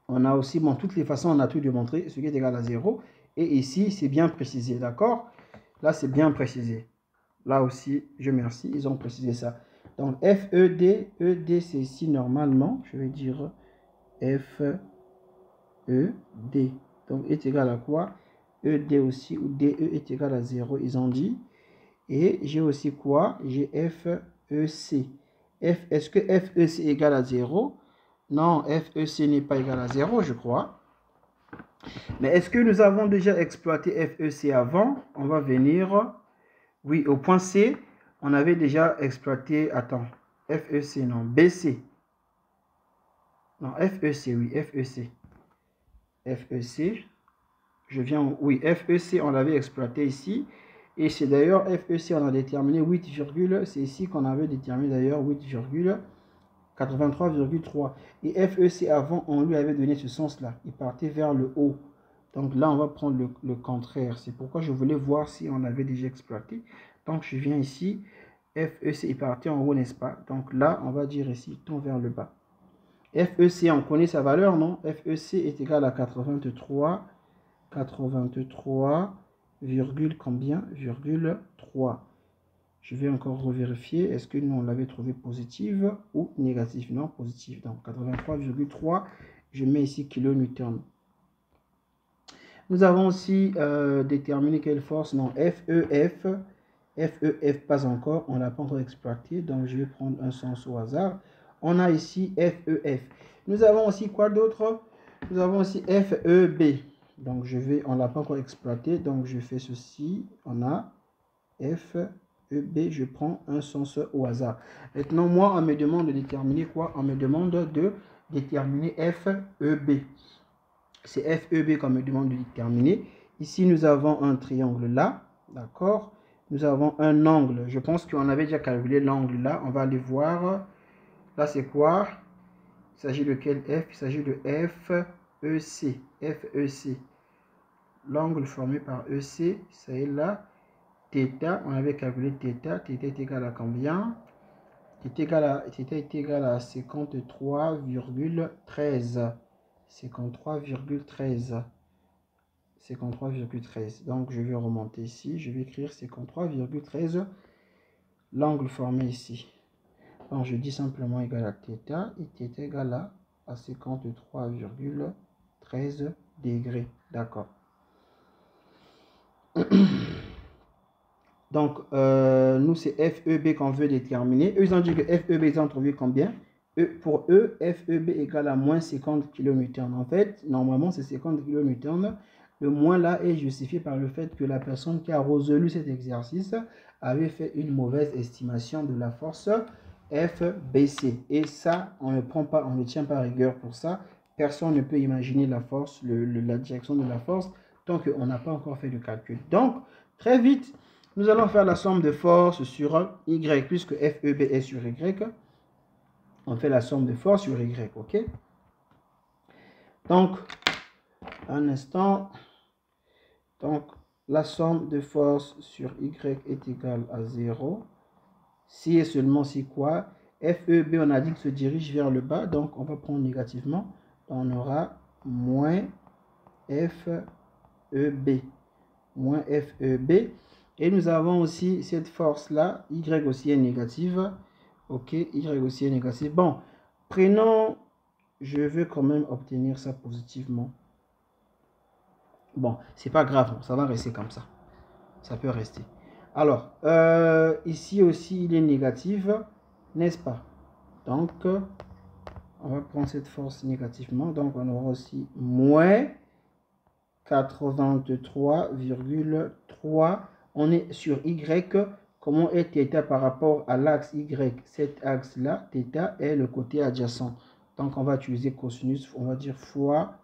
On a aussi, bon, toutes les façons, on a tout démontré, ce qui est égal à 0. Et ici, c'est bien précisé, d'accord? Là, c'est bien précisé. Là aussi, je remercie, ils ont précisé ça. Donc, FED, ED, c'est ici normalement, je vais dire FED. Donc, est égal à quoi? ED aussi, ou DE est égal à 0, ils ont dit. Et j'ai aussi quoi? J'ai FEC. Est-ce que FEC est égal à 0? Non, FEC n'est pas égal à 0, je crois. Mais est-ce que nous avons déjà exploité FEC avant? On va venir. Oui, au point C, on avait déjà exploité. Attends, FEC, non, BC. Non, FEC, oui, FEC. FEC. Je viens. Oui, FEC, on l'avait exploité ici. Et c'est d'ailleurs FEC, on a déterminé 8, c'est ici qu'on avait déterminé d'ailleurs 8,83,3. Et FEC avant, on lui avait donné ce sens-là. Il partait vers le haut. Donc là, on va prendre le contraire. C'est pourquoi je voulais voir si on avait déjà exploité. Donc je viens ici. FEC est parti en haut, n'est-ce pas? Donc là, on va dire ici, tend vers le bas. FEC, on connaît sa valeur, non? FEC est égal à 83, combien? 3. Je vais encore revérifier. Est-ce que nous, on l'avait trouvé positive ou négative? Non, positive. Donc, 83,3. Je mets ici kilonewton. Nous avons aussi déterminé quelle force? Non, FEF. FEF, pas encore. On n'a pas encore exploité. Donc, je vais prendre un sens au hasard. On a ici FEF. Nous avons aussi quoi d'autre? Nous avons aussi FEB. Donc, on ne l'a pas encore exploité. Donc, je fais ceci. On a FEB. Je prends un sens au hasard. Maintenant, moi, on me demande de déterminer quoi? On me demande de déterminer FEB. C'est FEB qu'on me demande de déterminer. Ici, nous avons un triangle là. D'accord? Nous avons un angle. Je pense qu'on avait déjà calculé l'angle là. On va aller voir. Là, c'est quoi? Il s'agit de quel F? Il s'agit de FEC. FEC. L'angle formé par EC, ça est là. Θ, on avait calculé θ. Θ est égal à combien? Θ est égal à 53,13. 53,13. 53,13. Donc, je vais remonter ici. Je vais écrire 53,13. L'angle formé ici. Donc, je dis simplement égal à θ. Et θ égal à 53,13 degrés. D'accord. Donc, nous, c'est FEB qu'on veut déterminer. Eux, ils ont dit que FEB, ils ont trouvé combien? Pour eux, FEB égale à moins 50 kN. En fait, normalement, c'est 50 kN. Le moins là est justifié par le fait que la personne qui a résolu cet exercice avait fait une mauvaise estimation de la force FBC. Et ça, on ne prend pas, on ne tient pas rigueur pour ça. Personne ne peut imaginer la force, la direction de la force, tant qu'on n'a pas encore fait le calcul. Donc, très vite, nous allons faire la somme de force sur Y, puisque FEB est sur Y. On fait la somme de force sur Y, ok? Donc, un instant. Donc, la somme de force sur Y est égale à 0. Si et seulement si quoi? FEB, on a dit que se dirige vers le bas, donc on va prendre négativement. On aura moins FEB. Moins FEB. Et nous avons aussi cette force-là. Y aussi est négative. Ok, Y aussi est négative. Bon, prenons, je veux quand même obtenir ça positivement. Bon, c'est pas grave, ça va rester comme ça. Ça peut rester. Alors, ici aussi, il est négatif, n'est-ce pas? Donc, on va prendre cette force négativement. Donc, on aura aussi moins 83,3. On est sur Y. Comment est θ par rapport à l'axe Y? Cet axe-là, θ est le côté adjacent. Donc, on va utiliser cosinus. On va dire fois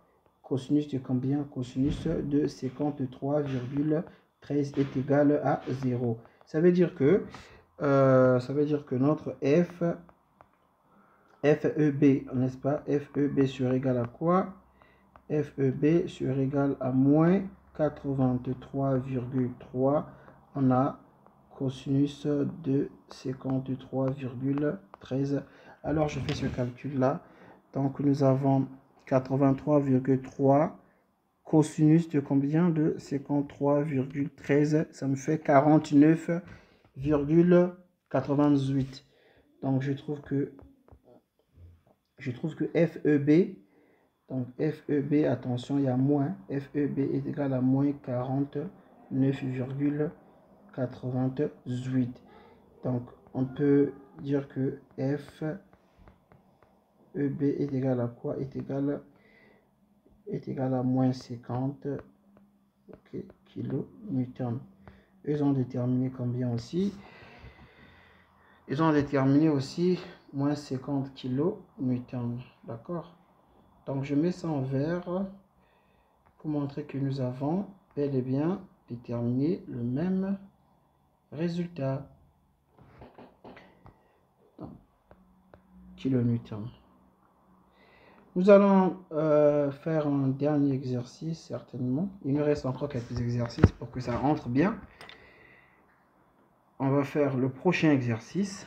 cosinus de combien? Cosinus de 53,13 est égal à 0. Ça veut dire que notre FEB, n'est-ce pas? FEB sur égal à quoi? FEB sur égal à moins 83,3. On a cosinus de 53,13. Alors, je fais ce calcul-là. Donc, nous avons 83,3 cosinus de combien? De 53,13. Ça me fait 49,98. Donc je trouve que FEB, donc FEB, attention, il y a moins. FEB est égal à moins 49,88. Donc on peut dire que FEB est égal à quoi? Est égal à moins 50 kN. Ils ont déterminé combien aussi? Ils ont déterminé aussi moins 50 kN. D'accord? Donc je mets ça en vert pour montrer que nous avons bel et bien déterminé le même résultat. Kilonewton. Nous allons faire un dernier exercice certainement. Il nous reste encore quelques exercices pour que ça rentre bien. On va faire le prochain exercice.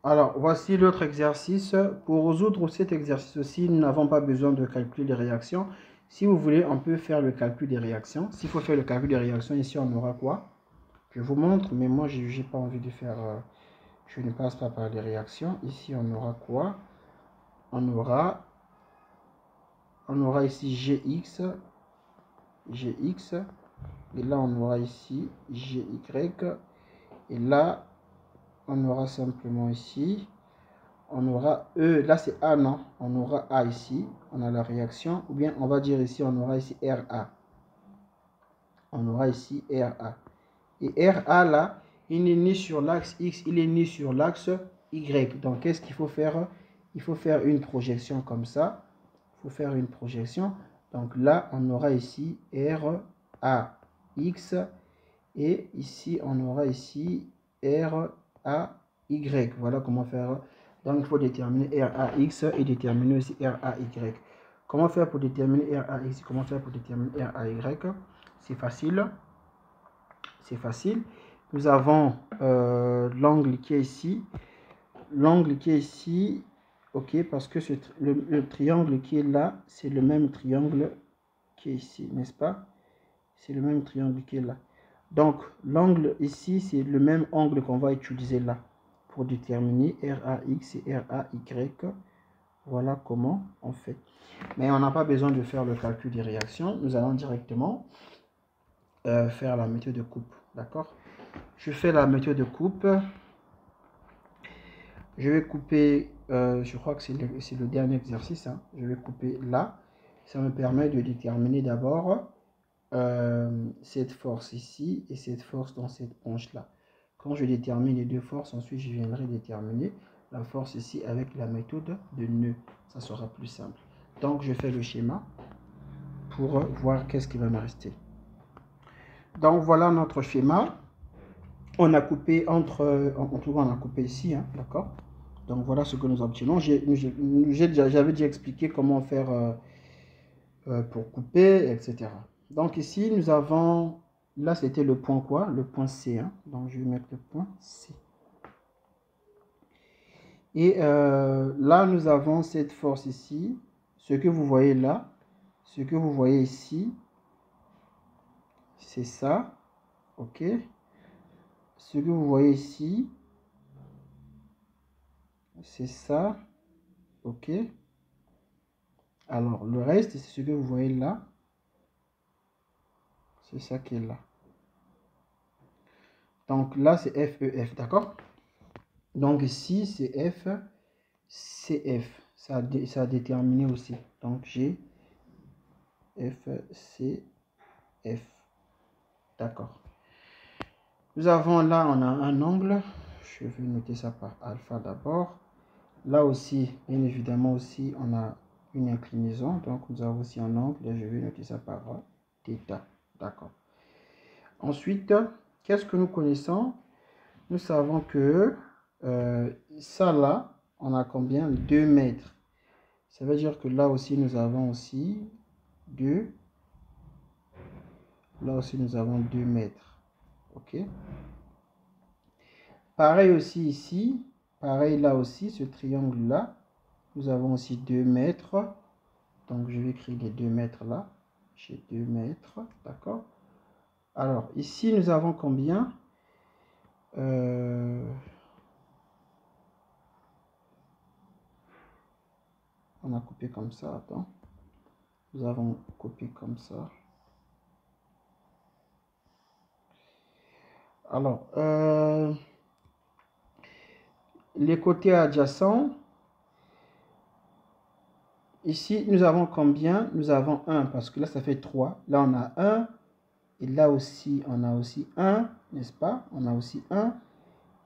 Alors, voici l'autre exercice. Pour résoudre cet exercice aussi, nous n'avons pas besoin de calculer les réactions. Si vous voulez, on peut faire le calcul des réactions. S'il faut faire le calcul des réactions, ici, on aura quoi? Je vous montre, mais moi, je n'ai pas envie de faire... je ne passe pas par les réactions. Ici, on aura quoi? On aura ici Gx. Et là, on aura ici Gy. Et là, on aura simplement ici, on aura E, là c'est A, non? On aura A ici, on a la réaction, ou bien on va dire ici, on aura ici Ra. On aura ici Ra. Et Ra là, il n'est ni sur l'axe X, il est ni sur l'axe Y. Donc qu'est-ce qu'il faut faire? Il faut faire une projection comme ça. Il faut faire une projection. Donc là, on aura ici Rax. Et ici, on aura ici RAY. Voilà comment faire. Donc, il faut déterminer RAX et déterminer aussi RAY. Comment faire pour déterminer RAX? Comment faire pour déterminer RAY? C'est facile. C'est facile. Nous avons l'angle qui est ici. L'angle qui est ici, ok, parce que le triangle qui est là, c'est le même triangle qui est ici, n'est-ce pas? C'est le même triangle qui est là. Donc, l'angle ici, c'est le même angle qu'on va utiliser là pour déterminer RAX et RAY. Voilà comment on fait. Mais on n'a pas besoin de faire le calcul des réactions. Nous allons directement faire la méthode de coupe. D'accord? Je fais la méthode de coupe. Je vais couper, je crois que c'est le dernier exercice. Hein. Je vais couper là. Ça me permet de déterminer d'abord cette force ici et cette force dans cette branche là. Quand je détermine les deux forces, ensuite je viendrai déterminer la force ici avec la méthode de nœud. Ça sera plus simple. Donc je fais le schéma pour voir qu'est-ce qui va me rester. Donc voilà notre schéma. On a coupé entre, en tout cas on a coupé ici, hein, d'accord? Donc voilà ce que nous obtenons. J'avais déjà expliqué comment faire pour couper, etc. Donc ici, nous avons, là c'était le point quoi? Le point C. Hein? Donc je vais mettre le point C. Et là, nous avons cette force ici. Ce que vous voyez là, ce que vous voyez ici, c'est ça. Ok. Ce que vous voyez ici, c'est ça. Ok. Alors, le reste, c'est ce que vous voyez là. C'est ça qui est là. Donc là, c'est FEF, d'accord? Donc ici, c'est F, CF. Ça a déterminé aussi. Donc G, F, C, F. D'accord. Nous avons là, on a un angle. Je vais noter ça par alpha d'abord. Là aussi, bien évidemment aussi, on a une inclinaison. Donc nous avons aussi un angle. Et je vais noter ça par θ. D'accord. Ensuite, qu'est-ce que nous connaissons? Nous savons que ça là, on a combien? 2 mètres. Ça veut dire que là aussi, nous avons aussi 2. Là aussi, nous avons 2 mètres. OK? Pareil aussi ici. Pareil là aussi, ce triangle-là. Nous avons aussi 2 mètres. Donc, je vais écrire les 2 mètres là. j'ai 2 mètres, d'accord. Alors, ici, nous avons combien? On a coupé comme ça, attends. Nous avons coupé comme ça. Alors, les côtés adjacents, ici, nous avons combien? Nous avons 1, parce que là, ça fait 3. Là, on a 1. Et là aussi, on a aussi 1, n'est-ce pas? On a aussi 1.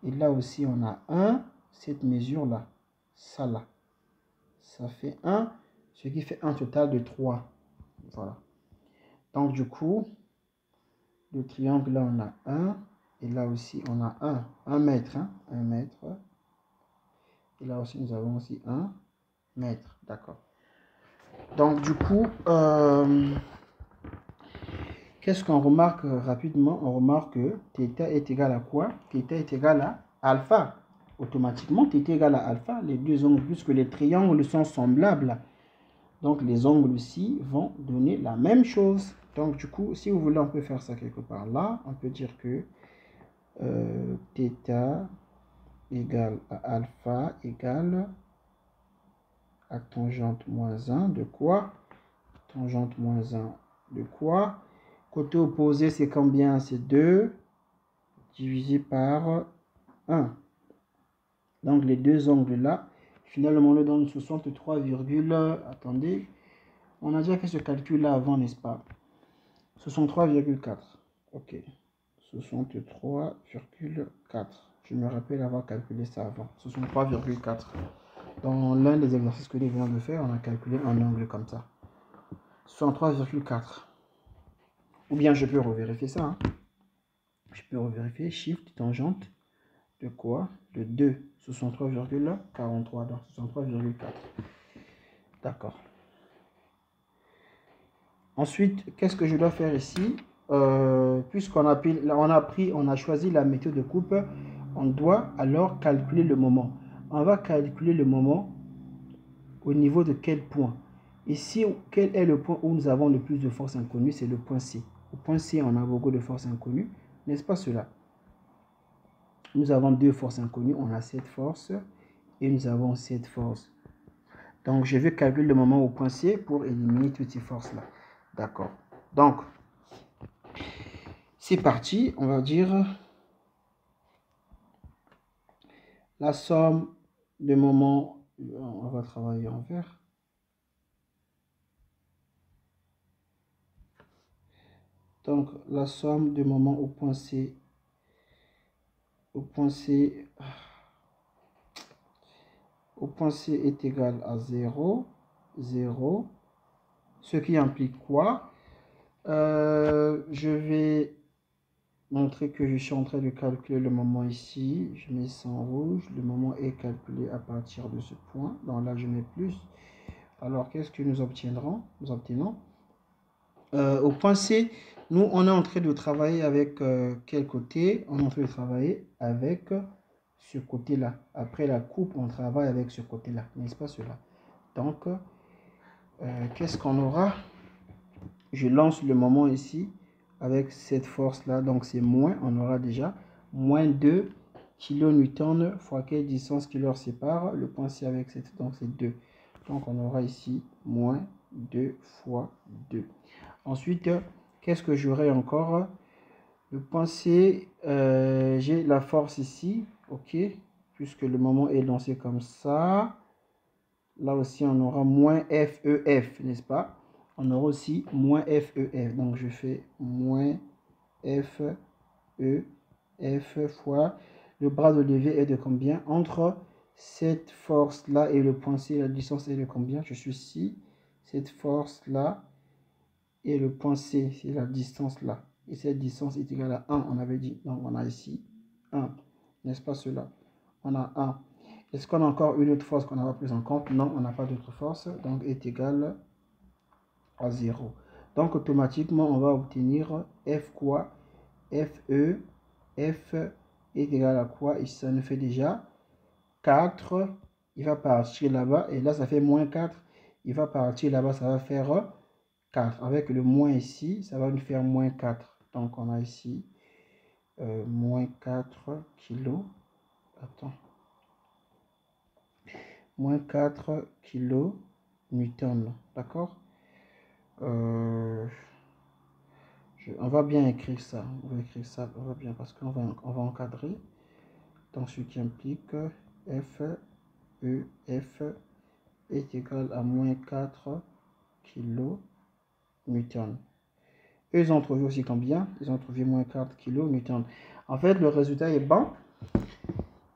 Et là aussi, on a 1. Cette mesure-là, ça là, ça fait 1. Ce qui fait un total de 3. Voilà. Donc, du coup, le triangle, là, on a 1. Et là aussi, on a 1 mètre. Hein, 1 mètre. Et là aussi, nous avons aussi 1 mètre. D'accord. Donc, du coup, qu'est-ce qu'on remarque rapidement? On remarque que θ est égal à quoi? Θ est égal à alpha. Automatiquement, θ est égal à alpha. Les deux angles, puisque les triangles sont semblables. Donc, les angles aussi vont donner la même chose. Donc, du coup, si vous voulez, on peut faire ça quelque part là. On peut dire que θ égale à alpha égale à tangente moins 1 de quoi? Tangente moins 1 de quoi? Côté opposé, c'est combien? C'est 2 divisé par 1. Donc, les deux angles là, finalement, on le donne 63, attendez, on a déjà fait ce calcul là avant, n'est-ce pas? 63,4. Ok. 63,4. Je me rappelle avoir calculé ça avant. 63,4. Dans l'un des exercices que nous venons de faire, on a calculé un angle comme ça. 63,4. Ou bien je peux revérifier ça. Hein. Je peux revérifier. Shift, tangente de quoi? De 2. 63,43. Donc 63,4. D'accord. Ensuite, qu'est-ce que je dois faire ici? Puisqu'on a choisi la méthode de coupe, on doit alors calculer le moment. On va calculer le moment au niveau de quel point? Ici, quel est le point où nous avons le plus de force inconnue? C'est le point C. Au point C, on a beaucoup de force inconnue. N'est-ce pas cela? Nous avons deux forces inconnues. On a cette force et nous avons cette force. Donc, je vais calculer le moment au point C pour éliminer toutes ces forces-là. D'accord. Donc, c'est parti. On va dire la somme de moments. On va travailler en vert. Donc, la somme de moments au point C. Au point C est égal à 0, 0. Ce qui implique quoi? Je vais montrer que je suis en train de calculer le moment ici. Je mets ça en rouge. Le moment est calculé à partir de ce point. Donc là, je mets plus. Alors, qu'est-ce que nous obtiendrons? Nous obtenons. Au point C, nous, on est en train de travailler avec quel côté? On est en train de travailler avec ce côté-là. Après la coupe, on travaille avec ce côté-là. N'est-ce pas cela? Donc, qu'est-ce qu'on aura? Je lance le moment ici avec cette force-là. Donc, c'est moins. On aura déjà moins 2 kN fois quelle distance qui leur sépare. Le point C avec cette. Donc, c'est 2. Donc, on aura ici moins 2 fois 2. Ensuite, qu'est-ce que j'aurai encore? Le point C, j'ai la force ici. OK. Puisque le moment est lancé comme ça. Là aussi, on aura moins FEF, n'est-ce pas? On aura aussi moins FEF. Donc, je fais moins FEF fois le bras de levée est de combien? Entre cette force-là et le point C, la distance est de combien? Je suis ici. Cette force-là et le point C, c'est la distance là. Et cette distance est égale à 1, on avait dit. Donc, on a ici 1. N'est-ce pas cela? On a 1. Est-ce qu'on a encore une autre force qu'on n'a pas prise en compte? Non, on n'a pas d'autre force. Donc, est égal à 0. Donc, automatiquement, on va obtenir F quoi? FE. F est égal à quoi? Et ça nous fait déjà 4. Il va partir là-bas. Et là, ça fait moins 4. Il va partir là-bas. Ça va faire 4. Avec le moins ici, ça va nous faire moins 4. Donc, on a ici moins 4 kilos. Attends. Moins 4 kilonewtons. D'accord? On va bien écrire ça. On va écrire ça. On va bien parce qu'on va encadrer. Donc, ce qui implique F est égal à moins 4 kilonewtons. Ils ont trouvé aussi combien? Ils ont trouvé moins 4 kilonewtons. En fait, le résultat est bon.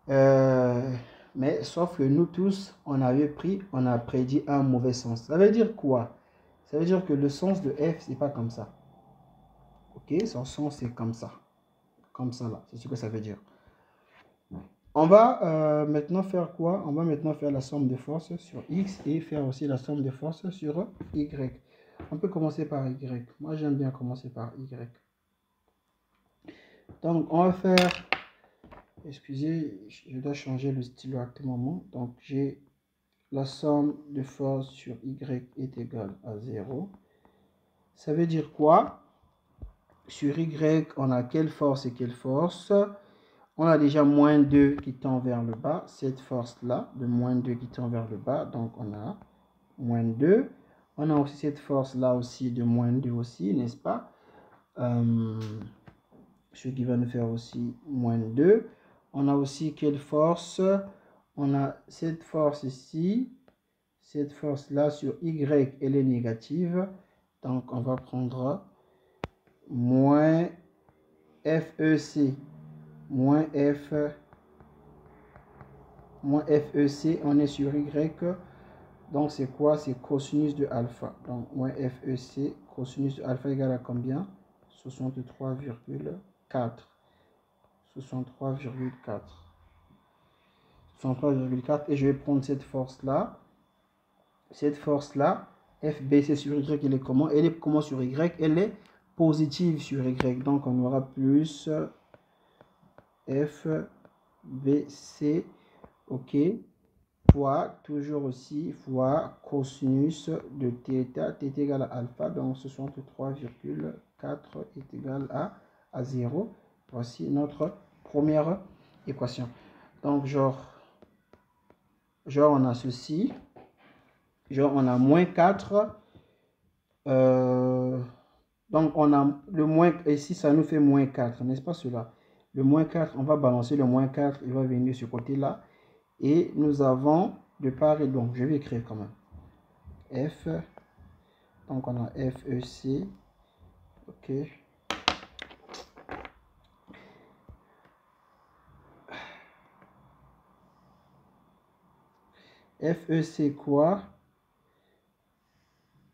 Mais sauf que nous tous, on a prédit un mauvais sens. Ça veut dire quoi? Ça veut dire que le sens de F, c'est pas comme ça. Ok? Son sens, c'est comme ça. Comme ça, là. C'est ce que ça veut dire. On va maintenant faire quoi? On va maintenant faire la somme de forces sur X et faire aussi la somme de forces sur Y. On peut commencer par Y. Moi, j'aime bien commencer par Y. Donc, on va faire... Excusez, je dois changer le stylo à tout moment. Donc, j'ai la somme de forces sur Y est égale à 0. Ça veut dire quoi? Sur Y, on a quelle force et quelle force? On a déjà moins 2 qui tend vers le bas. Cette force-là, de moins 2 qui tend vers le bas. Donc, on a moins 2. On a aussi cette force-là aussi de moins 2 aussi, n'est-ce pas? Ce qui va nous faire aussi moins 2. On a aussi quelle force? On a cette force ici. Cette force-là sur Y, elle est négative. Donc, on va prendre moins FEC. Moins FEC, on est sur Y. Donc, c'est quoi? C'est cosinus de alpha. Donc, moins FEC, cosinus de alpha égale à combien? 63,4. 63,4. 63,4. Et je vais prendre cette force-là. Cette force-là, FBC sur Y, elle est comment? Elle est comment sur Y? Elle est positive sur Y. Donc, on aura plus FBC, ok, fois, toujours aussi, fois cosinus de θ, θ est égal à alpha, donc 63,4 est égal à 0. Voici notre première équation. Donc, genre on a ceci. Genre, on a moins 4. Donc, on a le moins, ici, ça nous fait moins 4, n'est-ce pas cela? Le moins 4, on va balancer le moins 4, il va venir de ce côté-là. Et nous avons de part et d'autre, je vais écrire quand même. F, donc on a FEC, ok. FEC quoi?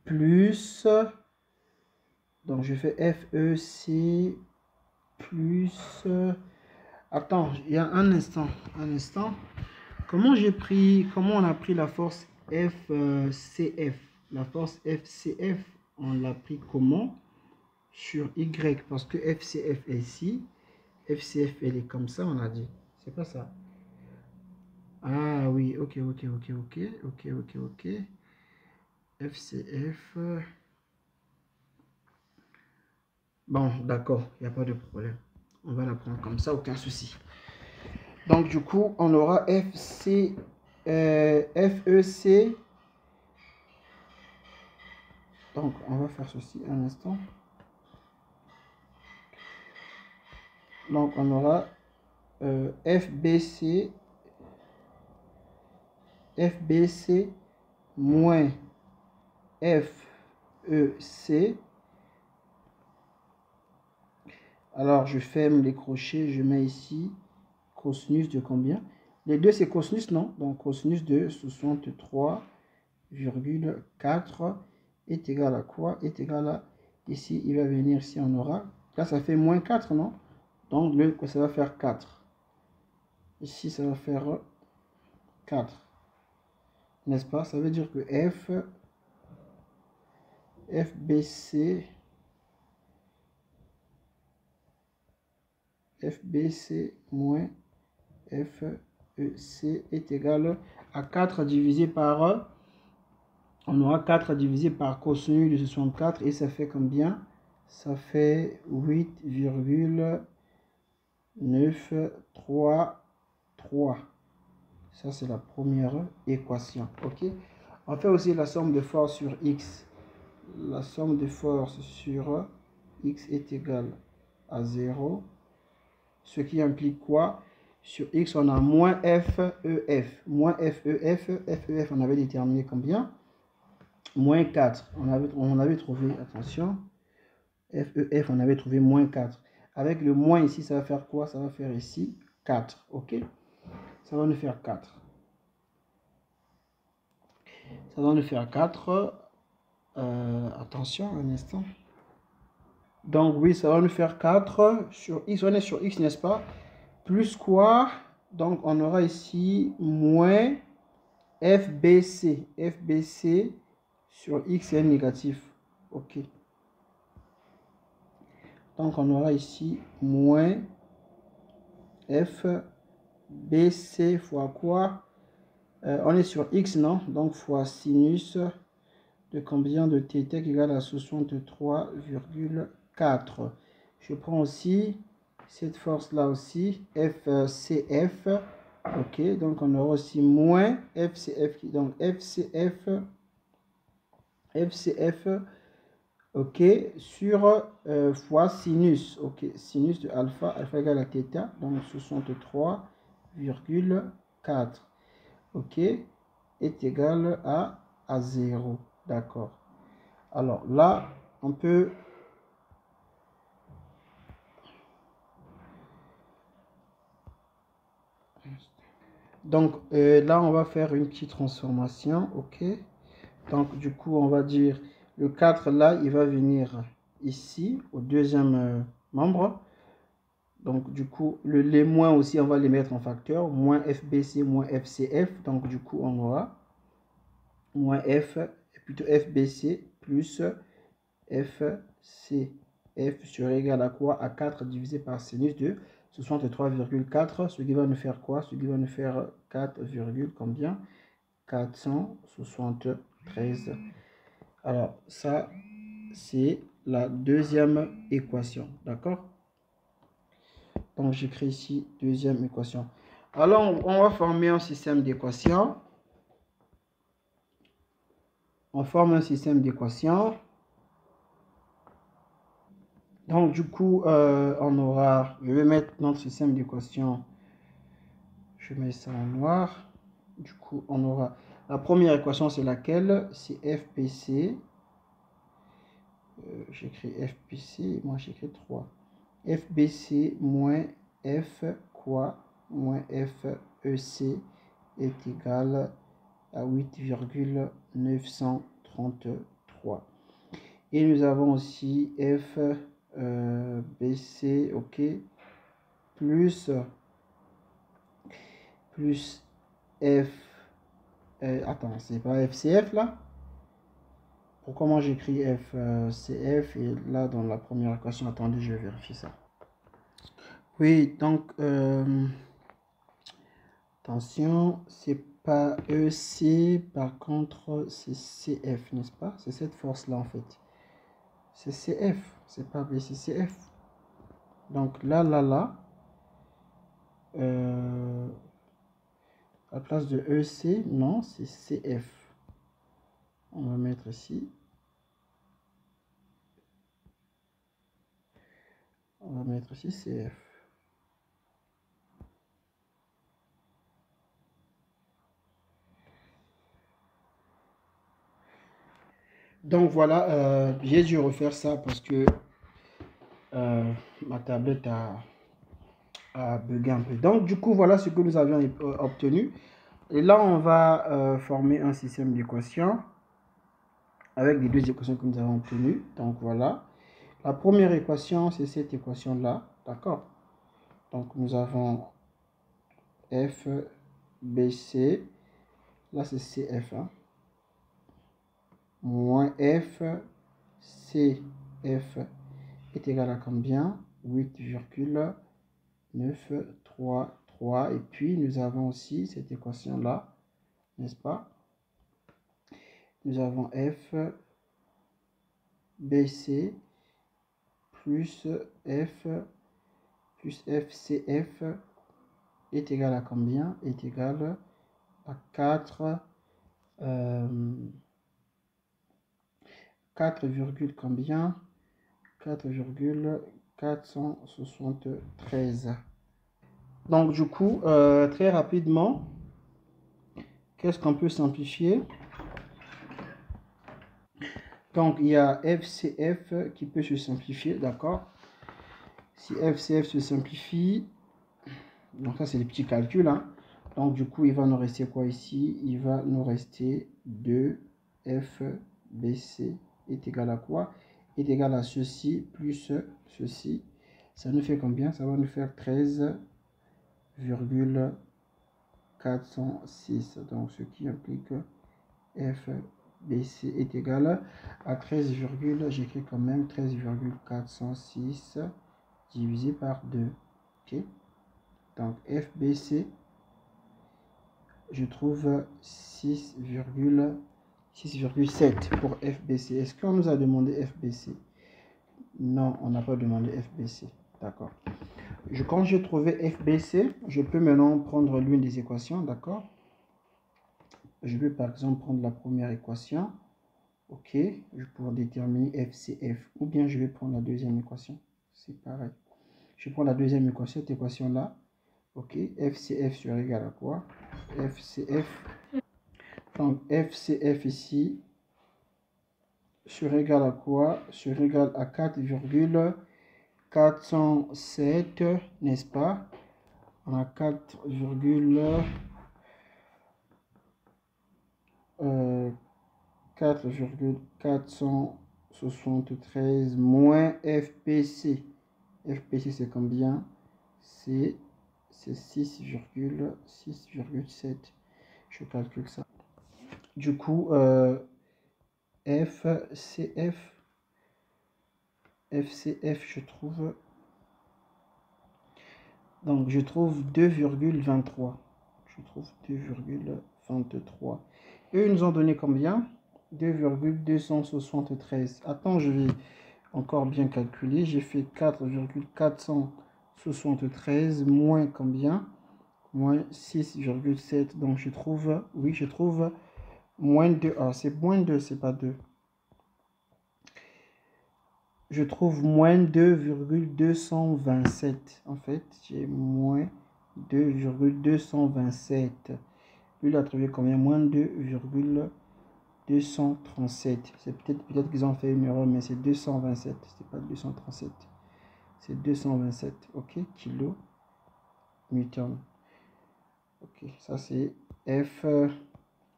Plus, donc je fais FEC plus, attends, il y a un instant. Comment on a pris la force FCF? La force FCF, on l'a pris comment? Sur Y, parce que FCF est ici. FCF, elle est comme ça, on a dit. C'est pas ça. Ah oui, ok. FCF. Bon, d'accord, il n'y a pas de problème. On va la prendre comme ça, aucun souci. Donc, du coup, on aura FEC. Donc, on va faire ceci un instant. Donc, on aura FBC moins FEC. Alors, je ferme les crochets, je mets ici cosinus de combien? Les deux, c'est cosinus, non? Donc, cosinus de 63,4 est égal à quoi? Est égal à, ici, il va venir, ici, on aura, là, ça fait moins 4, non? Donc, ça va faire 4. Ici, ça va faire 4. N'est-ce pas? Ça veut dire que FBC moins FEC est égal à 4 divisé par On aura 4 divisé par cosinus de 64 et ça fait combien? Ça fait 8,933. Ça, c'est la première équation. Ok. On fait aussi la somme de force sur x. La somme de force sur x est égale à 0. Ce qui implique quoi? Sur x, on a moins FEF. Moins FEF. FEF, on avait déterminé combien? Moins 4. On avait trouvé, attention, FEF, on avait trouvé moins 4. Avec le moins ici, ça va faire quoi? Ça va faire ici 4. Ok? Ça va nous faire 4. Ça va nous faire 4. Attention, un instant. Donc oui, ça va nous faire 4 sur x. On est sur x, n'est-ce pas? Plus quoi? Donc on aura ici moins FBC. FBC sur x est négatif. Ok. Donc on aura ici moins FBC fois quoi? On est sur x, non? Donc fois sinus de combien de θ égale à 63,4. Je prends aussi cette force-là aussi, FCF. Ok, donc on aura aussi moins FCF. Donc FCF, ok, sur fois sinus. Ok, sinus de alpha, alpha égale à θ, donc 63,4. Ok, est égal à 0. D'accord. Alors là, on peut... Donc là, on va faire une petite transformation. Ok. Donc du coup, on va dire le 4 là, il va venir ici, au deuxième membre. Donc du coup, les moins aussi, on va les mettre en facteur. Moins FBC, moins FCF. Donc du coup, on aura moins F, plutôt FBC plus FC. F sera égal à quoi? À 4 divisé par sinus de 63,4. Ce qui va nous faire quoi? Ce qui va nous faire 4, combien? 473. Alors, ça, c'est la deuxième équation. D'accord? Donc, j'écris ici deuxième équation. Alors, on va former un système d'équations. On forme un système d'équations. Donc, du coup, on aura... Je vais mettre notre système d'équations. Je mets ça en noir. Du coup, on aura... La première équation, c'est laquelle? C'est FPC. J'écris FPC. Moi, j'écris 3. FBC moins F quoi moins FEC est égal à 8,933. Et nous avons aussi FBC, ok, plus F, attends, c'est pas FCF là? Pourquoi moi j'écris FCF et là dans la première équation, attendez, je vais vérifier ça. Oui, donc, attention, c'est pas EC, par contre, c'est CF, n'est-ce pas? C'est cette force-là, en fait. C'est CF, c'est pas BCCF. Donc, là, à la place de EC, non, c'est CF. On va mettre ici. On va mettre ici CF. Donc voilà, j'ai dû refaire ça parce que ma tablette a bugué un peu. Donc du coup, voilà ce que nous avions obtenu. Et là, on va former un système d'équations avec les deux équations que nous avons obtenues. Donc voilà. La première équation, c'est cette équation-là. D'accord? Donc nous avons F, B, C. Là, c'est CF. Hein, moins F, C, F est égal à combien? 8,933. Et puis, nous avons aussi cette équation-là, n'est-ce pas? nous avons F, BC, plus F, plus FCF est égal à combien? Est égal à 4, 4, combien? 4,473. Donc du coup, très rapidement, qu'est-ce qu'on peut simplifier? Donc il y a FCF qui peut se simplifier, d'accord? Si FCF se simplifie, donc ça c'est les petits calculs, hein. Donc du coup, il va nous rester quoi ici? Il va nous rester 2FBC est égal à quoi? Est égal à ceci plus ceci. Ça nous fait combien? Ça va nous faire 13,406. Donc ce qui implique FBC est égal à 13, j'écris quand même 13,406 divisé par 2. Ok? Donc FBC, je trouve 6,7 pour FBC. Est-ce qu'on nous a demandé FBC? Non, on n'a pas demandé FBC. D'accord. Quand j'ai trouvé FBC, je peux maintenant prendre l'une des équations, d'accord? Je vais par exemple prendre la première équation. Ok, pour déterminer FCF. Ou bien je vais prendre la deuxième équation. C'est pareil. Je prends la deuxième équation, cette équation-là. Ok, FCF sera égal à quoi? FCF. Donc FCF ici sera égal à quoi? Sera égal à 4,407, n'est-ce pas? On a 4,473 moins FPC. FPC c'est combien? C'est 6,7. Je calcule ça. Du coup, FCF, je trouve. Donc, je trouve 2,23. Je trouve 2,23. Eux, ils nous ont donné combien? 2,273. Attends, je vais encore bien calculer. J'ai fait 4,473 moins combien? Moins 6,7. Donc, je trouve, oui, je trouve moins 2. Ah, c'est moins 2, c'est pas 2. Je trouve moins 2,227. En fait, j'ai moins 2,227. Lui, il a trouvé combien? Moins 2,237. C'est peut-être qu'ils ont fait une erreur, mais c'est 227. C'est pas 237. C'est 227. Ok, kilo Newton. Ok, ça c'est F.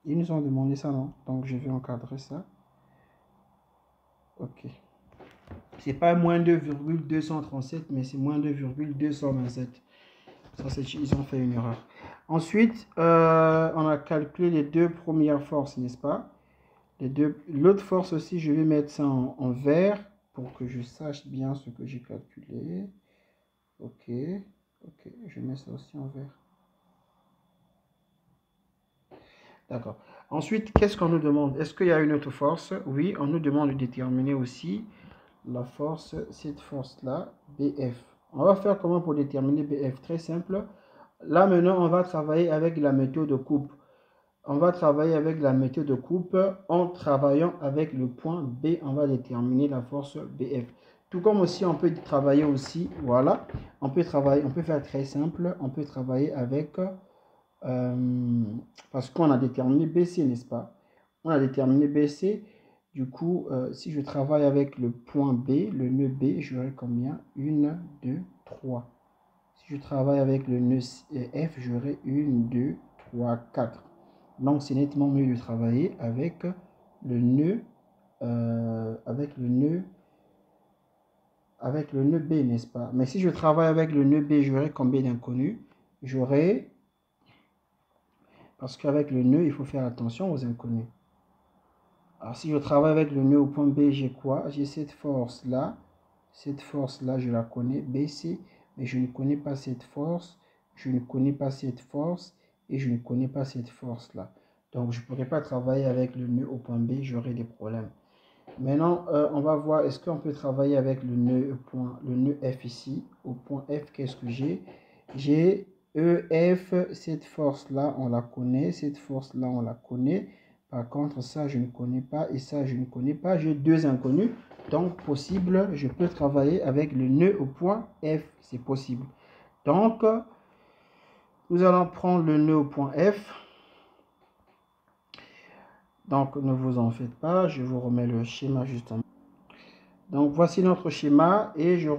Ils nous ont demandé ça, non? Donc je vais encadrer ça. Ok. C'est pas moins 2,237, mais c'est moins 2,227. Ça, ils ont fait une erreur. Ensuite, on a calculé les deux premières forces, n'est-ce pas? L'autre force aussi, je vais mettre ça en vert pour que je sache bien ce que j'ai calculé. Ok, ok, je mets ça aussi en vert. D'accord. Ensuite, qu'est-ce qu'on nous demande? Est-ce qu'il y a une autre force? Oui, on nous demande de déterminer aussi la force, cette force-là, BF. On va faire comment pour déterminer BF? Très simple. Là, maintenant, on va travailler avec la méthode de coupe. On va travailler avec la méthode de coupe en travaillant avec le point B. On va déterminer la force BF. Tout comme aussi, on peut travailler aussi, voilà, on peut faire très simple, on peut travailler avec, parce qu'on a déterminé BC, n'est-ce pas? On a déterminé BC. Du coup, si je travaille avec le point B, le nœud B, j'aurai combien? 1, 2, 3. Si je travaille avec le nœud F, j'aurai 1, 2, 3, 4. Donc, c'est nettement mieux de travailler avec le nœud, avec le nœud B, n'est-ce pas? Mais si je travaille avec le nœud B, j'aurai combien d'inconnus? J'aurai, parce qu'avec le nœud, il faut faire attention aux inconnus. Alors, si je travaille avec le nœud au point B, j'ai quoi? J'ai cette force-là. Cette force-là, je la connais, BC, mais je ne connais pas cette force, je ne connais pas cette force, et je ne connais pas cette force-là. Donc, je ne pourrais pas travailler avec le nœud au point B, j'aurai des problèmes. Maintenant, on va voir, est-ce qu'on peut travailler avec le nœud F ici. Au point F, qu'est-ce que j'ai? J'ai EF, cette force-là, on la connaît. Cette force-là, on la connaît. Par contre, ça, je ne connais pas. Et ça, je ne connais pas. J'ai deux inconnus. Donc, possible, je peux travailler avec le nœud au point F. C'est possible. Donc, nous allons prendre le nœud au point F. Donc, ne vous en faites pas. Je vous remets le schéma justement. Donc, voici notre schéma et je vais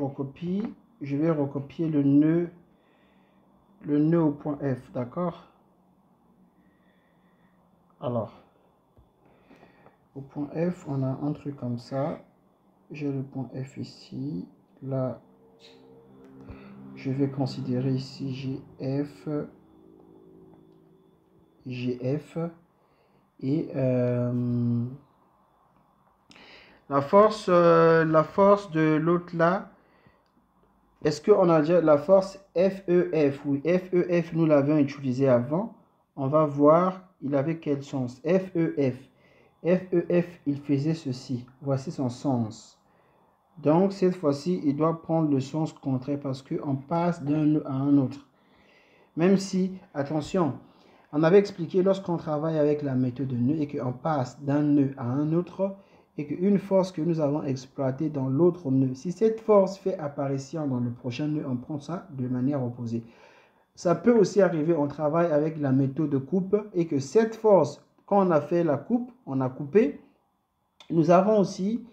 recopier le nœud au point F, d'accord? Alors, au point F, on a un truc comme ça. J'ai le point F ici. Là, je vais considérer ici GF et la force de l'autre là. Est-ce qu'on a déjà la force FEF? Oui, FEF, nous l'avions utilisé avant. On va voir, il avait quel sens? FEF. FEF, il faisait ceci. Voici son sens. Donc, cette fois-ci, il doit prendre le sens contraire parce qu'on passe d'un nœud à un autre. Même si, attention, on avait expliqué lorsqu'on travaille avec la méthode de nœud et qu'on passe d'un nœud à un autre, et qu'une force que nous avons exploitée dans l'autre nœud, si cette force fait apparition dans le prochain nœud, on prend ça de manière opposée. Ça peut aussi arriver, on travaille avec la méthode de coupe et que cette force, quand on a fait la coupe, on a coupé, nous avons aussi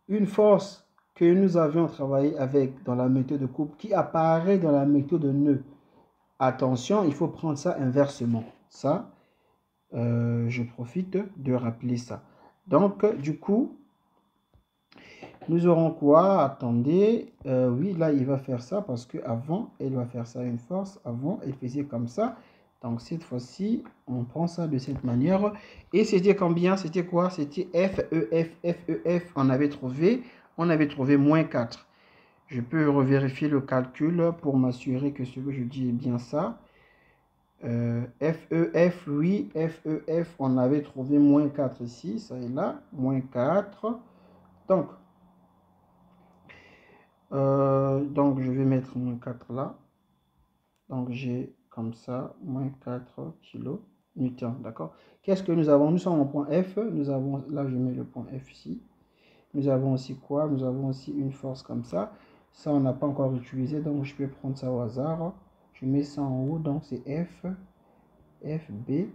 une force que nous avions travaillé avec dans la méthode de coupe qui apparaît dans la méthode de nœud. Attention, il faut prendre ça inversement. Ça, je profite de rappeler ça. Donc, du coup, nous aurons quoi? Attendez. Oui, là, il va faire ça parce qu'avant, il va faire ça une force. Avant, il faisait comme ça. Donc, cette fois-ci, on prend ça de cette manière. Et c'était combien? C'était quoi? C'était FEF. FEF, on avait trouvé moins 4. Je peux revérifier le calcul pour m'assurer que ce que je dis est bien ça. FEF, oui, FEF, on avait trouvé moins 4 ici, ça est là, moins 4. Donc je vais mettre moins 4 là. Donc j'ai comme ça, moins 4 kN, d'accord? Qu'est-ce que nous avons? Nous sommes au point F, nous avons, là je mets le point F ici. Nous avons aussi quoi? Nous avons aussi une force comme ça. Ça, on n'a pas encore utilisé, donc je vais prendre ça au hasard. Je mets ça en haut, donc c'est F. FB,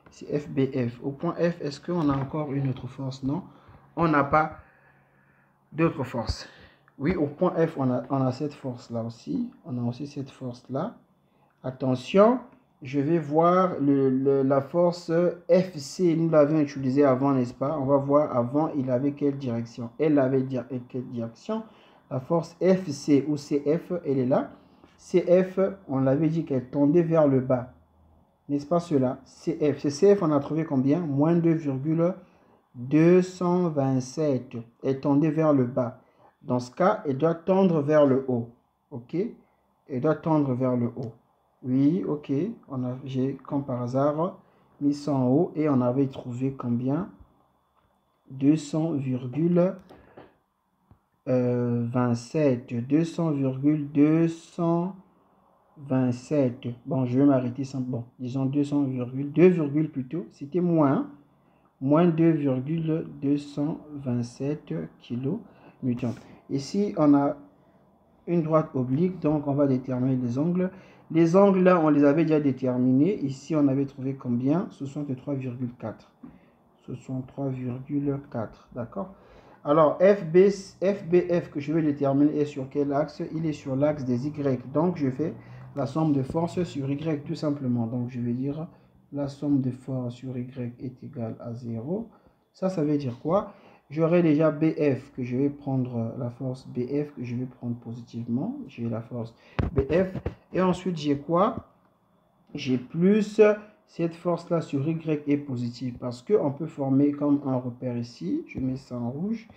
c'est FBF. Au point F, est-ce qu'on a encore une autre force? Non, on n'a pas d'autre force. Oui, au point F, on a cette force-là aussi. On a aussi cette force-là. Attention, je vais voir la force FC. Nous l'avions utilisée avant, n'est-ce pas? On va voir avant, il avait quelle direction? Elle avait quelle direction? La force FC ou CF, elle est là. CF, on l'avait dit qu'elle tendait vers le bas. N'est-ce pas cela? CF. C'est CF, on a trouvé combien? Moins 2,227. Elle tendait vers le bas. Dans ce cas, elle doit tendre vers le haut. OK? Elle doit tendre vers le haut. Oui, OK. J'ai, comme par hasard, mis ça en haut et on avait trouvé combien? 200,27. 200,227. Bon, je vais m'arrêter sans. Bon, disons 200, 2, plutôt. C'était moins 2,227 kN. Ici, on a une droite oblique, donc on va déterminer les angles. Les angles, là, on les avait déjà déterminés. Ici, on avait trouvé combien? 63,4. 63,4, d'accord? Alors, FBF que je vais déterminer est sur quel axe? Il est sur l'axe des Y. Donc, je fais la somme de forces sur Y tout simplement. Donc, je vais dire la somme de forces sur Y est égale à 0. Ça veut dire quoi? J'aurai déjà BF que je vais prendre, la force BF que je vais prendre positivement. J'ai la force BF. Et ensuite, j'ai quoi? J'ai plus cette force-là sur Y est positive parce qu'on peut former comme un repère ici. Je mets ça en rouge.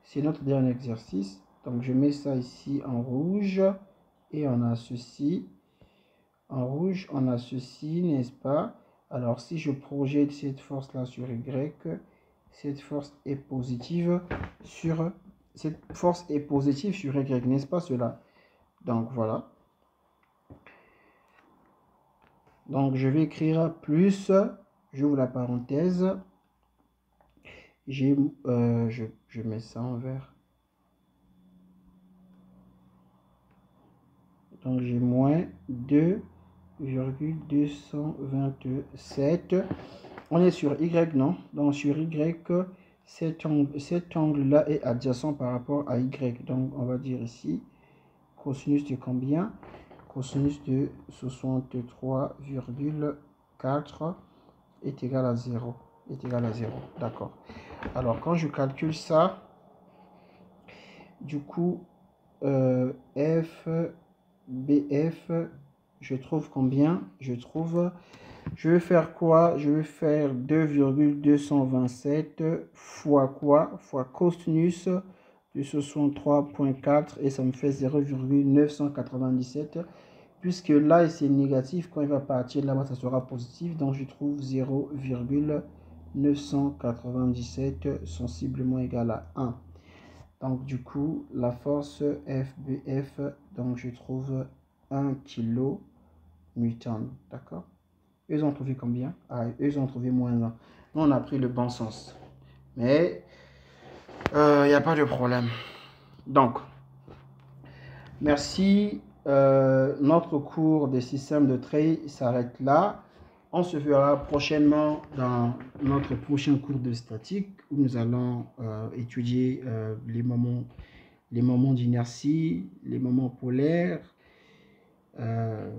C'est notre dernier exercice. Donc, je mets ça ici en rouge. Et on a ceci. En rouge, on a ceci, n'est-ce pas? Alors, si je projette cette force-là sur Y, cette force est positive sur... Cette force est positive sur Y, n'est-ce pas cela? Donc, voilà. Donc, je vais écrire plus, j'ouvre la parenthèse, je mets ça en vert. Donc, j'ai moins 2,227. On est sur Y, non? Donc, sur Y, cet angle-là est adjacent par rapport à Y. Donc, on va dire ici, cosinus de combien? Cosinus de 63,4 est égal à 0. Est égal à 0. D'accord. Alors, quand je calcule ça, du coup, F, BF, je trouve combien? Je vais faire quoi? Je vais faire 2,227 fois quoi? Fois cosinus de 63,4 et ça me fait 0,997. Puisque là, c'est négatif, quand il va partir là-bas, ça sera positif. Donc, je trouve 0,997 sensiblement égal à 1. Donc, du coup, la force FBF, donc je trouve 1 kN. D'accord? Eux ont trouvé combien? Ah, eux ont trouvé moins 1. Nous, on a pris le bon sens. Mais, il n'y a pas de problème. Donc, merci. Notre cours de système de trait s'arrête là. On se verra prochainement dans notre prochain cours de statique où nous allons étudier les moments d'inertie, les moments polaires. On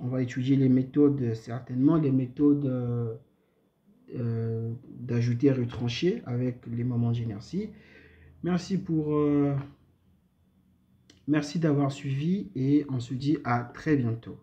va étudier les méthodes, certainement les méthodes d'ajouter et retrancher avec les moments d'inertie. Merci d'avoir suivi et on se dit à très bientôt.